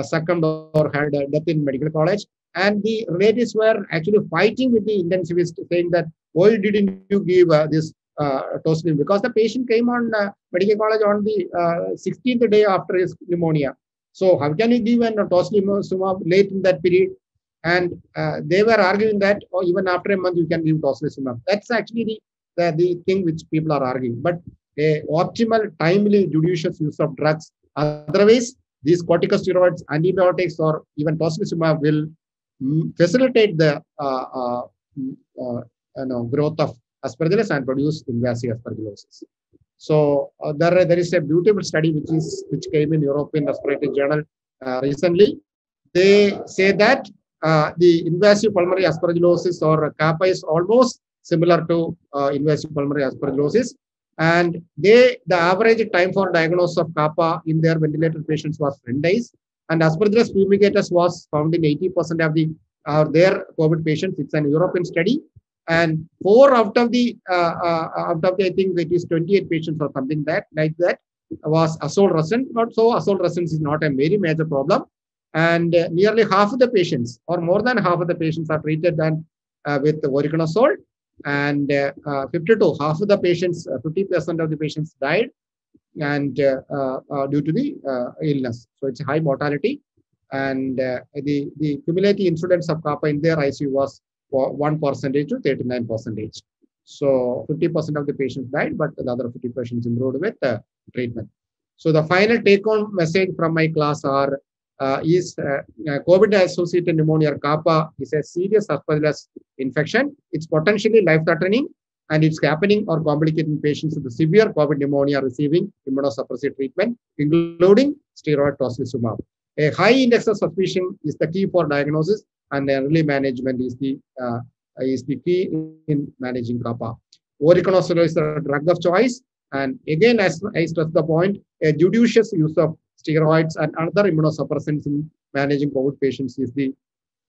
succumbed or had a death in medical college, and the relatives were actually fighting with the intensivist, saying that why didn't you give this tocilizumab? Because the patient came on medical college on the 16th day after his pneumonia. So how can you give a tocilizumab late in that period? And they were arguing that even after a month you can give tocilizumab. That's actually the thing which people are arguing. But a optimal, timely, judicious use of drugs. Otherwise, these corticosteroids, antibiotics, or even tocilizumab will facilitate the growth of Aspergillus and produce invasive aspergillosis. So there is a beautiful study which came in European Respiratory Journal recently. They say that the invasive pulmonary aspergillosis or kappa is almost similar to invasive pulmonary aspergillosis, and the average time for diagnosis of kappa in their ventilated patients was 10 days, and Aspergillus fumigatus was found in 80% of their COVID patients. It's an European study, and 4 out of the I think it is 28 patients or something like that was azole resin. But so azole resin is not a very major problem. And nearly half of the patients, or more than half of the patients, are treated then with voriconazole. And 52, half of the patients, 50% of the patients died, and due to the illness. So it's a high mortality. And the cumulative incidence of kappa in their ICU was 1% to 39%. So 50% of the patients died, but the other 50 patients improved with treatment. So the final take-home message from my class is COVID-associated pneumonia, or kappa, is a serious Aspergillus infection. It's potentially life-threatening, and it's happening or complicating patients with severe COVID pneumonia receiving immunosuppressive treatment, including steroid tocilizumab. A high index of suspicion is the key for diagnosis, and early management is the key in managing kappa. Voriconazole is a drug of choice, and again, as I stress the point, a judicious use of steroids and other immunosuppressants in managing COVID patients is the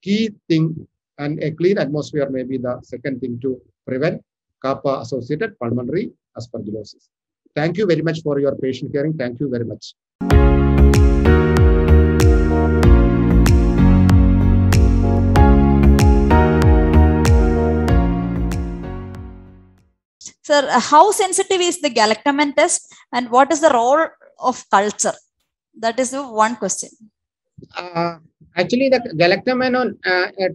key thing, and a clean atmosphere may be the second thing to prevent kappa-associated pulmonary aspergillosis. Thank you very much for your patient hearing. Thank you very much. Sir, how sensitive is the galactamen test, and what is the role of culture? That is the one question. Actually, the galactamen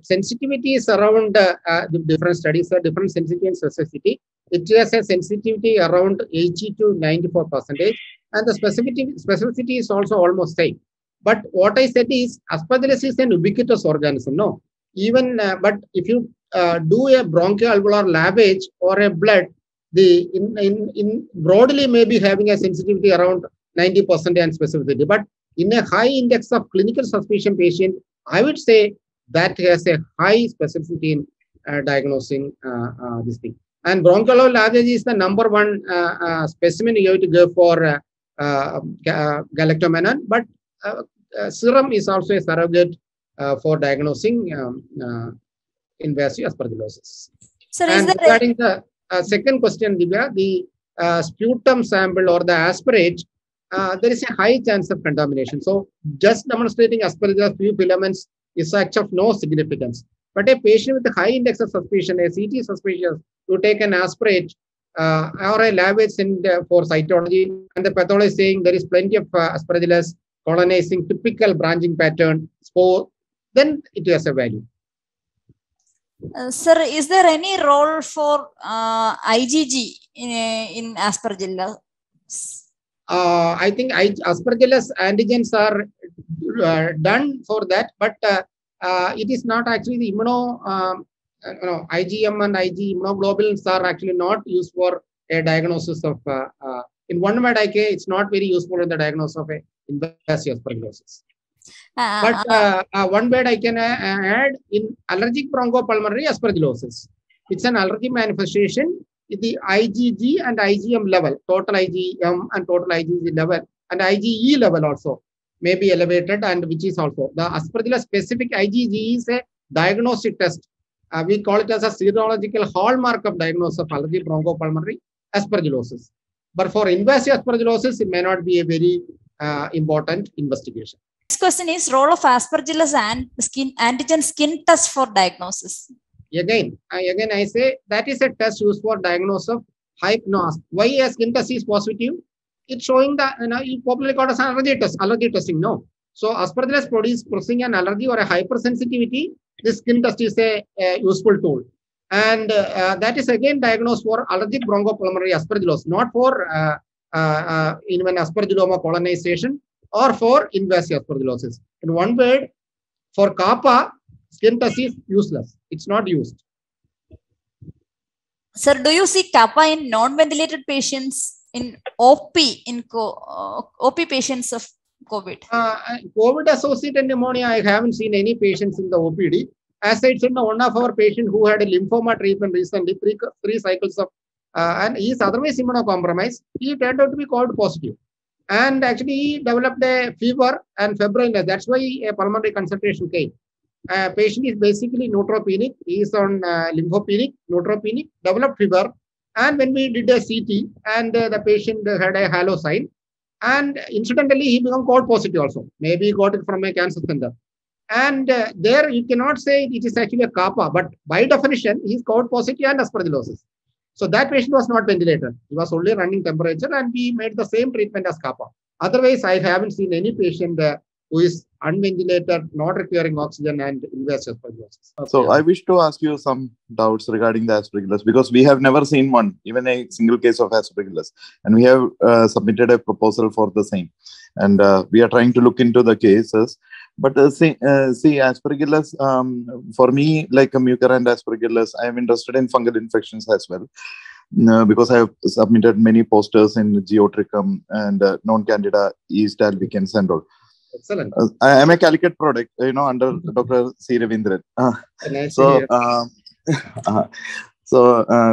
sensitivity is around the different studies, different sensitivity and specificity. It has a sensitivity around 80 to 94%, and the specificity is also almost same. But what I said is, Aspergillus is an ubiquitous organism. No, even but if you do a bronchoalveolar lavage or a blood, the in broadly may be having a sensitivity around 90% and specificity. But in a high index of clinical suspicion patient, I would say that has a high specificity in diagnosing this thing. And bronchoalveolar lavage is the number one specimen you have to go for galactomannan, but serum is also a surrogate for diagnosing invasive aspergillosis. Sir, and regarding the second question, Divya, the sputum sample or the aspirate, there is a high chance of contamination. So just demonstrating aspergillus few filaments is such of no significance. But a patient with a high index of suspicion, a CT suspicious, you take an aspirate or a lavage for cytology, and the pathologist is saying there is plenty of aspergillus colonizing typical branching pattern, spore, then it has a value. Sir, is there any role for IgG in aspergillus? I think aspergillus antigens are done for that, but it is not actually the IgM and Ig immunoglobulins are actually not used for a diagnosis of in one word it's not very useful in the diagnosis of a invasive aspergillosis. But one word I can add, in allergic bronchopulmonary aspergillosis, it's an allergic manifestation. The IgG and IgM level, total IgM and total IgG level, and IgE level also may be elevated, and which is also the aspergillus specific IgG is a diagnostic test. We call it as a serological hallmark of diagnosis of allergic bronchopulmonary aspergillosis. But for invasive aspergillosis, it may not be a very important investigation. Next question is role of aspergillus and antigen skin test for diagnosis. Again, I say that is a test used for diagnosis of why a skin test is positive? It's showing that you probably got as an allergy testing. No. So aspergillus producing an allergy or a hypersensitivity, this skin test is a useful tool. And that is again diagnosed for allergic bronchopulmonary aspergillosis, not for even aspergilloma colonization or for invasive aspergillosis. In one word, for kappa, skin test is useless. It's not used. Sir, do you see kappa in non-ventilated patients, in OP, in OP patients of COVID? COVID-associated pneumonia, I haven't seen any patients in the OPD. As I said, one of our patients who had a lymphoma treatment recently, three cycles of, and he is otherwise immunocompromised, he turned out to be COVID positive. And actually, he developed a fever and febrileness. That's why a pulmonary consultation came. Patient is basically neutropenic. He is on lymphopenic, neutropenic, developed fever. And when we did a CT, and the patient had a halo sign, And incidentally, he became COVID positive also. Maybe he got it from a cancer center. And there you cannot say it is actually a kappa, but by definition, he is COVID positive and aspergillosis. So that patient was not ventilated. He was only running temperature and we made the same treatment as kappa. Otherwise, I haven't seen any patient who is unventilated, not requiring oxygen and invasive aspergillosis. Okay. So I wish to ask you some doubts regarding the aspergillus because we have never seen one, even a single case of aspergillus. And we have submitted a proposal for the same. And we are trying to look into the cases. But see, aspergillus, for me, like a mucor and aspergillus, I am interested in fungal infections as well. Because I have submitted many posters in Geotrichum and non-candida East albicans and all. Excellent. I am a Calicut product, under Dr. C. Ravindran.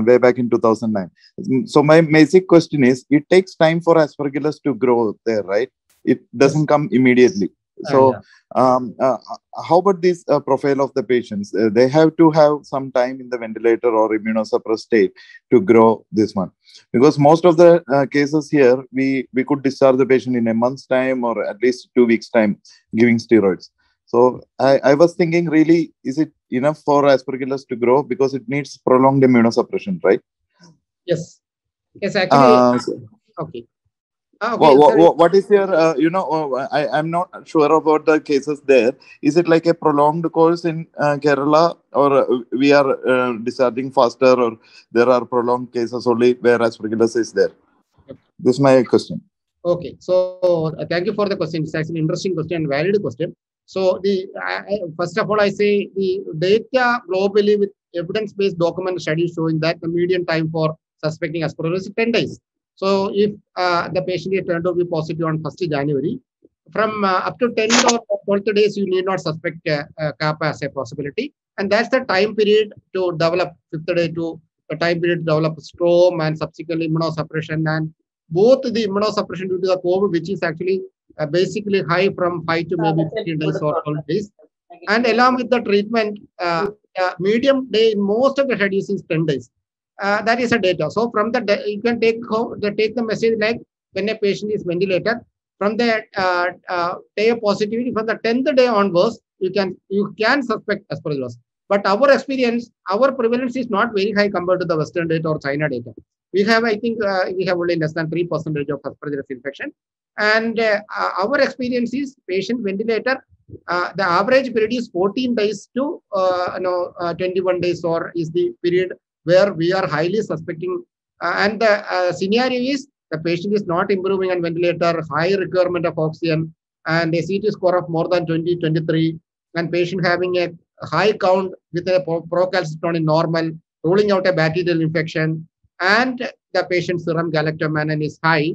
Way back in 2009. So my basic question is, it takes time for aspergillus to grow there, right? It doesn't come immediately. So how about this profile of the patients? They have to have some time in the ventilator or immunosuppressed state to grow this one. Because most of the cases here, we could discharge the patient in a month's time or at least 2 weeks' time giving steroids. So I was thinking, really, is it enough for aspergillus to grow? Because it needs prolonged immunosuppression, right? Yes. Yes, actually. Okay. Okay, what is your, I'm not sure about the cases there. Is it like a prolonged course in Kerala, or we are discharging faster, or there are prolonged cases only where aspergillus is there? This is my question. Okay, so thank you for the question. It's actually an interesting question and valid question. So first of all, I say the data globally with evidence-based document studies showing that the median time for suspecting aspergillus is 10 days. So if the patient is turned to be positive on 1st January, from up to 10 or 12 days, you need not suspect kappa as a possibility. And that's the time period to develop 5th day to the time period to develop stroma and subsequently immunosuppression. And both the immunosuppression due to the COVID, which is actually basically high from 5 to maybe 15 days or 12 days. And along with the treatment, medium day in most of the studies is 10 days. That is a data. So from the you can take the message like when a patient is ventilated, from the day of positivity from the 10th day onwards, you can suspect aspergillus. But our experience, our prevalence is not very high compared to the Western data or China data. We have, I think, we have only less than 3% of aspergillus infection. And our experience is patient ventilator, the average period is 14 days to 21 days, or is the period where we are highly suspecting. And the scenario is the patient is not improving on ventilator, high requirement of oxygen, and a CT score of more than 20, 23, and patient having a high count with a procalcitonin normal, ruling out a bacterial infection, and the patient's serum galactomannan is high,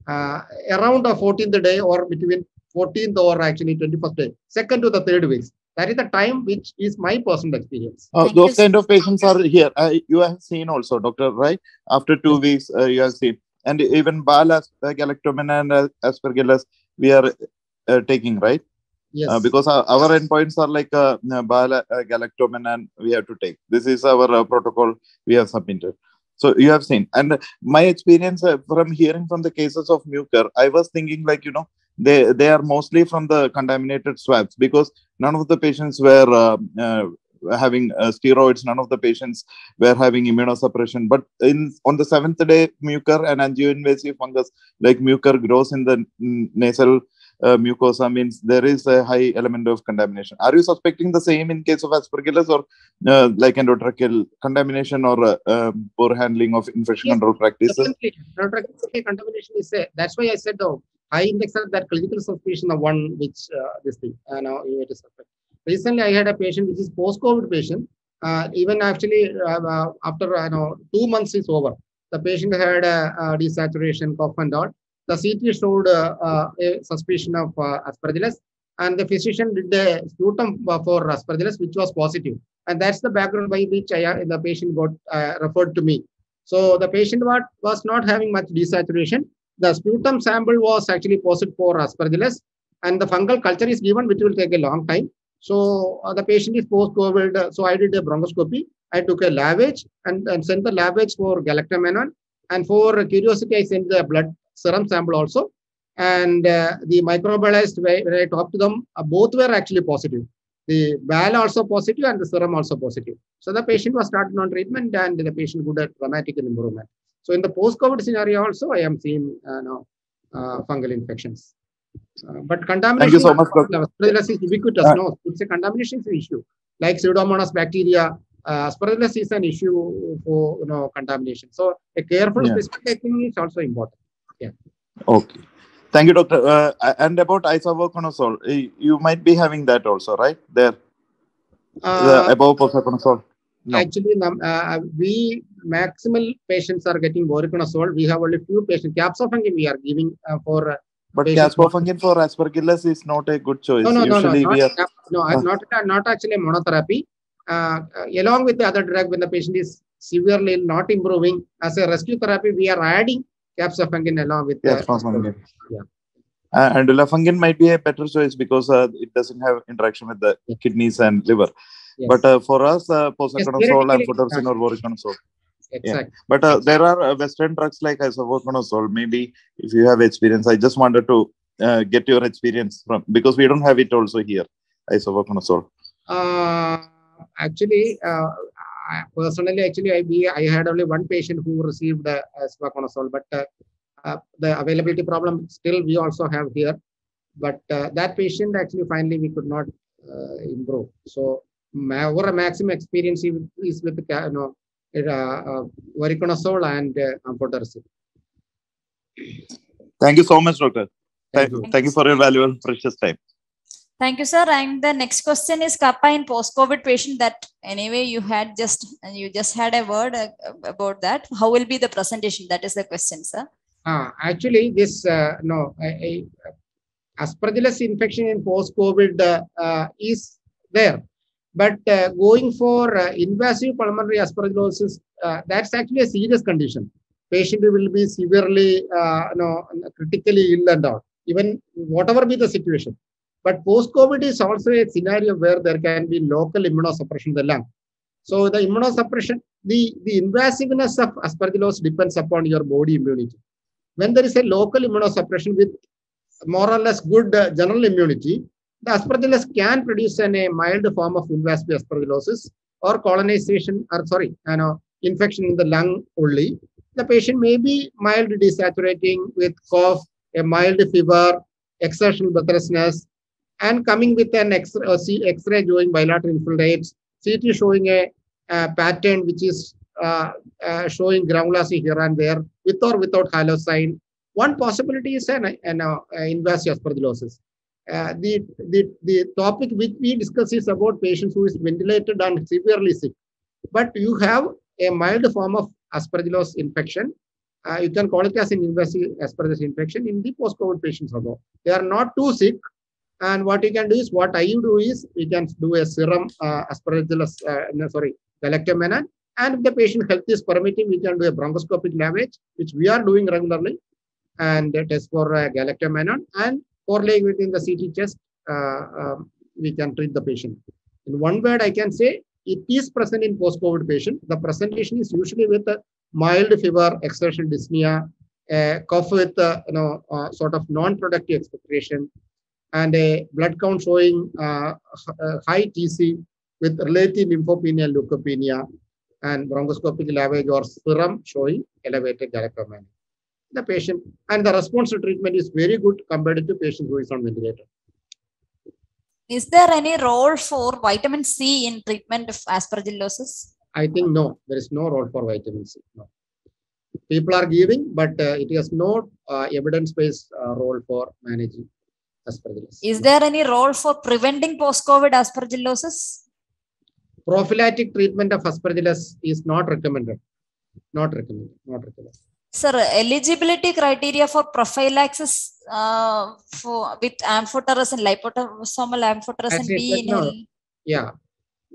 around the 14th day or between 14th or actually 21st day, second to the third weeks. That is the time which is my personal experience. Those kind of patients are here. You have seen also, doctor, right? After 2 weeks, you have seen. And even Bala galactomannan and aspergillus, we are taking, right? Yes. Because our endpoints are like Bala galactomannan we have to take. This is our protocol we have submitted. So you have seen. And my experience from hearing from the cases of mucor, I was thinking like, they are mostly from the contaminated swabs, because none of the patients were having steroids, none of the patients were having immunosuppression. But on the 7th day, mucor and angioinvasive fungus like mucor grows in the nasal mucosa, means there is a high element of contamination. Are you suspecting the same in case of aspergillus, or like endotracheal contamination or poor handling of infection control practices? Endotracheal contamination is that's why I said high index of that clinical suspicion, the one which this thing now you have to suspect. Recently, I had a patient which is post-COVID patient. Even actually after 2 months is over, the patient had desaturation, cough and all. The CT showed a suspicion of aspergillus, and the physician did a sputum for aspergillus, which was positive. And that's the background by which the patient got referred to me. So the patient was not having much desaturation. The sputum sample was actually positive for aspergillus, and the fungal culture is given, which will take a long time. So the patient is post-COVID. So I did a bronchoscopy. I took a lavage and sent the lavage for galactomannan. And for curiosity, I sent the blood serum sample also. And the microbiologist, when I talked to them, both were actually positive. The BAL also positive and the serum also positive. So the patient was started on treatment and the patient could have dramatic improvement. So in the post-COVID scenario also, I am seeing fungal infections. But contamination, thank you so much, Aspergillus is ubiquitous. No, it's a contamination issue. Like Pseudomonas bacteria, Aspergillus is an issue for contamination. So a careful specific technique is also important. Yeah. Okay. Thank you, doctor. And about isavuconazole, you might be having that also, right? There, above posaconazole. No. Actually, we maximal patients are getting voriconazole. We have only few patients. Capsofungin we are giving for. But capsofungin for Aspergillus is not a good choice. No, not actually monotherapy. Along with the other drug, when the patient is severely ill, not improving, as a rescue therapy, we are adding capsofungin along with capsofungin. And lafungin might be a better choice because it doesn't have interaction with the kidneys and liver. Yes. But for us, posaconazole, amphotericin, or voriconazole. Exactly. Yeah. But there are Western drugs like isavuconazole. Maybe if you have experience, I just wanted to get your experience from, because we don't have it also here, isavuconazole. Actually, personally, I had only one patient who received isavuconazole, but the availability problem still we also have here. But that patient actually finally we could not improve. So our maximum experience is with voriconazole and amphotericin. Thank you so much, doctor. Thank you for your valuable, precious time. Thank you, sir. And the next question is Kappa in post-COVID patient. That anyway you just had a word about that. How will be the presentation? That is the question, sir. Actually, this Aspergillus infection in post-COVID is there. But going for invasive pulmonary aspergillosis, that's actually a serious condition. Patient will be severely, critically ill and all, even whatever be the situation. But post-COVID is also a scenario where there can be local immunosuppression in the lung. So the immunosuppression, the invasiveness of aspergillosis depends upon your body immunity. When there is a local immunosuppression with more or less good general immunity, the aspergillus can produce a mild form of invasive aspergillosis or colonization, infection in the lung only. The patient may be mild desaturating with cough, a mild fever, exertional breathlessness, and coming with an X-ray showing bilateral infiltrates, CT showing a pattern which is showing granulosity here and there, with or without halo sign. One possibility is an invasive aspergillosis. The topic which we discuss is about patients who is ventilated and severely sick. But you have a mild form of aspergillus infection. You can call it as an invasive aspergillus infection in the post-COVID patients also. They are not too sick. And what you can do is, we can do a serum aspergillus, galactomannan. And if the patient health is permitting, we can do a bronchoscopic lavage, which we are doing regularly, and test for galactomannan. And correlate within the CT chest, we can treat the patient. In one word, I can say it is present in post-COVID patient. The presentation is usually with a mild fever, exertional dyspnea, cough with sort of non-productive expectoration, and a blood count showing high TC with relative lymphopenia and leukopenia, and bronchoscopic lavage or serum showing elevated galactomannan. The patient and the response to treatment is very good compared to patient who is on ventilator. Is there any role for vitamin C in treatment of aspergillosis? I think no, there is no role for vitamin C. No. People are giving, but it has no evidence-based role for managing aspergillosis. Is there any role for preventing post-COVID aspergillosis? Prophylactic treatment of aspergillus is not recommended. Not recommended. Sir, eligibility criteria for prophylaxis with amphotericin, liposomal amphotericin B? Yeah.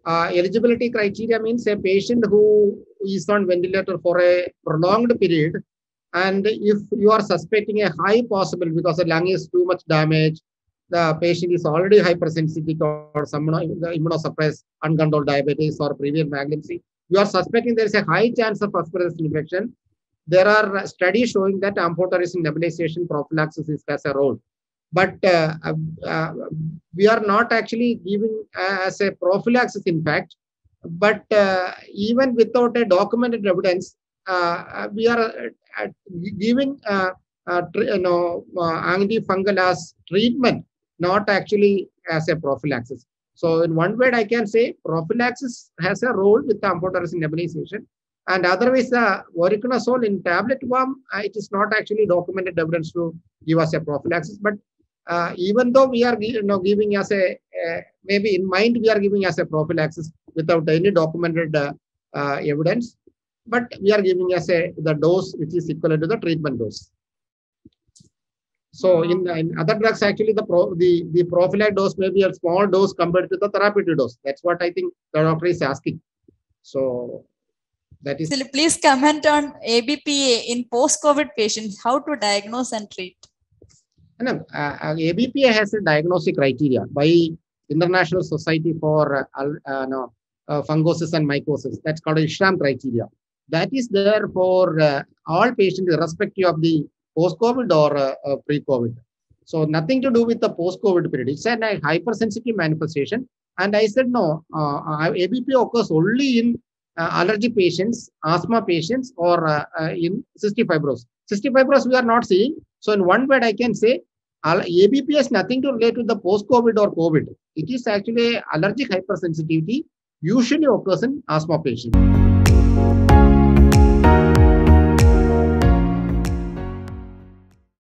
Eligibility criteria means a patient who is on ventilator for a prolonged period, and if you are suspecting a high possible because the lung is too much damaged, the patient is already hypersensitive or some immunosuppressed, uncontrolled diabetes or previous malignancy, you are suspecting there is a high chance of aspergillus infection, there are studies showing that amphotericin nebulization prophylaxis has a role. But we are not actually giving as a prophylaxis, in fact. But even without a documented evidence, we are giving antifungal as treatment, not actually as a prophylaxis. So in one word, I can say prophylaxis has a role with the amphotericin nebulization. And otherwise, the voriconazole in tablet form, it is not actually documented evidence to give us a prophylaxis. But even though we are giving as a, maybe in mind we are giving as a prophylaxis without any documented evidence, but we are giving as the dose which is equivalent to the treatment dose. So in other drugs, actually the prophylactic dose may be a small dose compared to the therapeutic dose. That's what I think the doctor is asking. So that is. So please comment on ABPA in post-COVID patients, how to diagnose and treat. ABPA has a diagnostic criteria by International Society for Fungosis and Mycosis. That's called a Ishram criteria. That is there for all patients, irrespective of the post-COVID or pre-COVID. So nothing to do with the post-COVID period. It's a hypersensitive manifestation. And I said, no, ABPA occurs only in allergy patients, asthma patients, or in cystic fibrosis. Cystic fibrosis we are not seeing. So in one word, I can say ABPA has nothing to relate with the post-COVID or COVID. It is actually allergic hypersensitivity, usually occurs in asthma patients.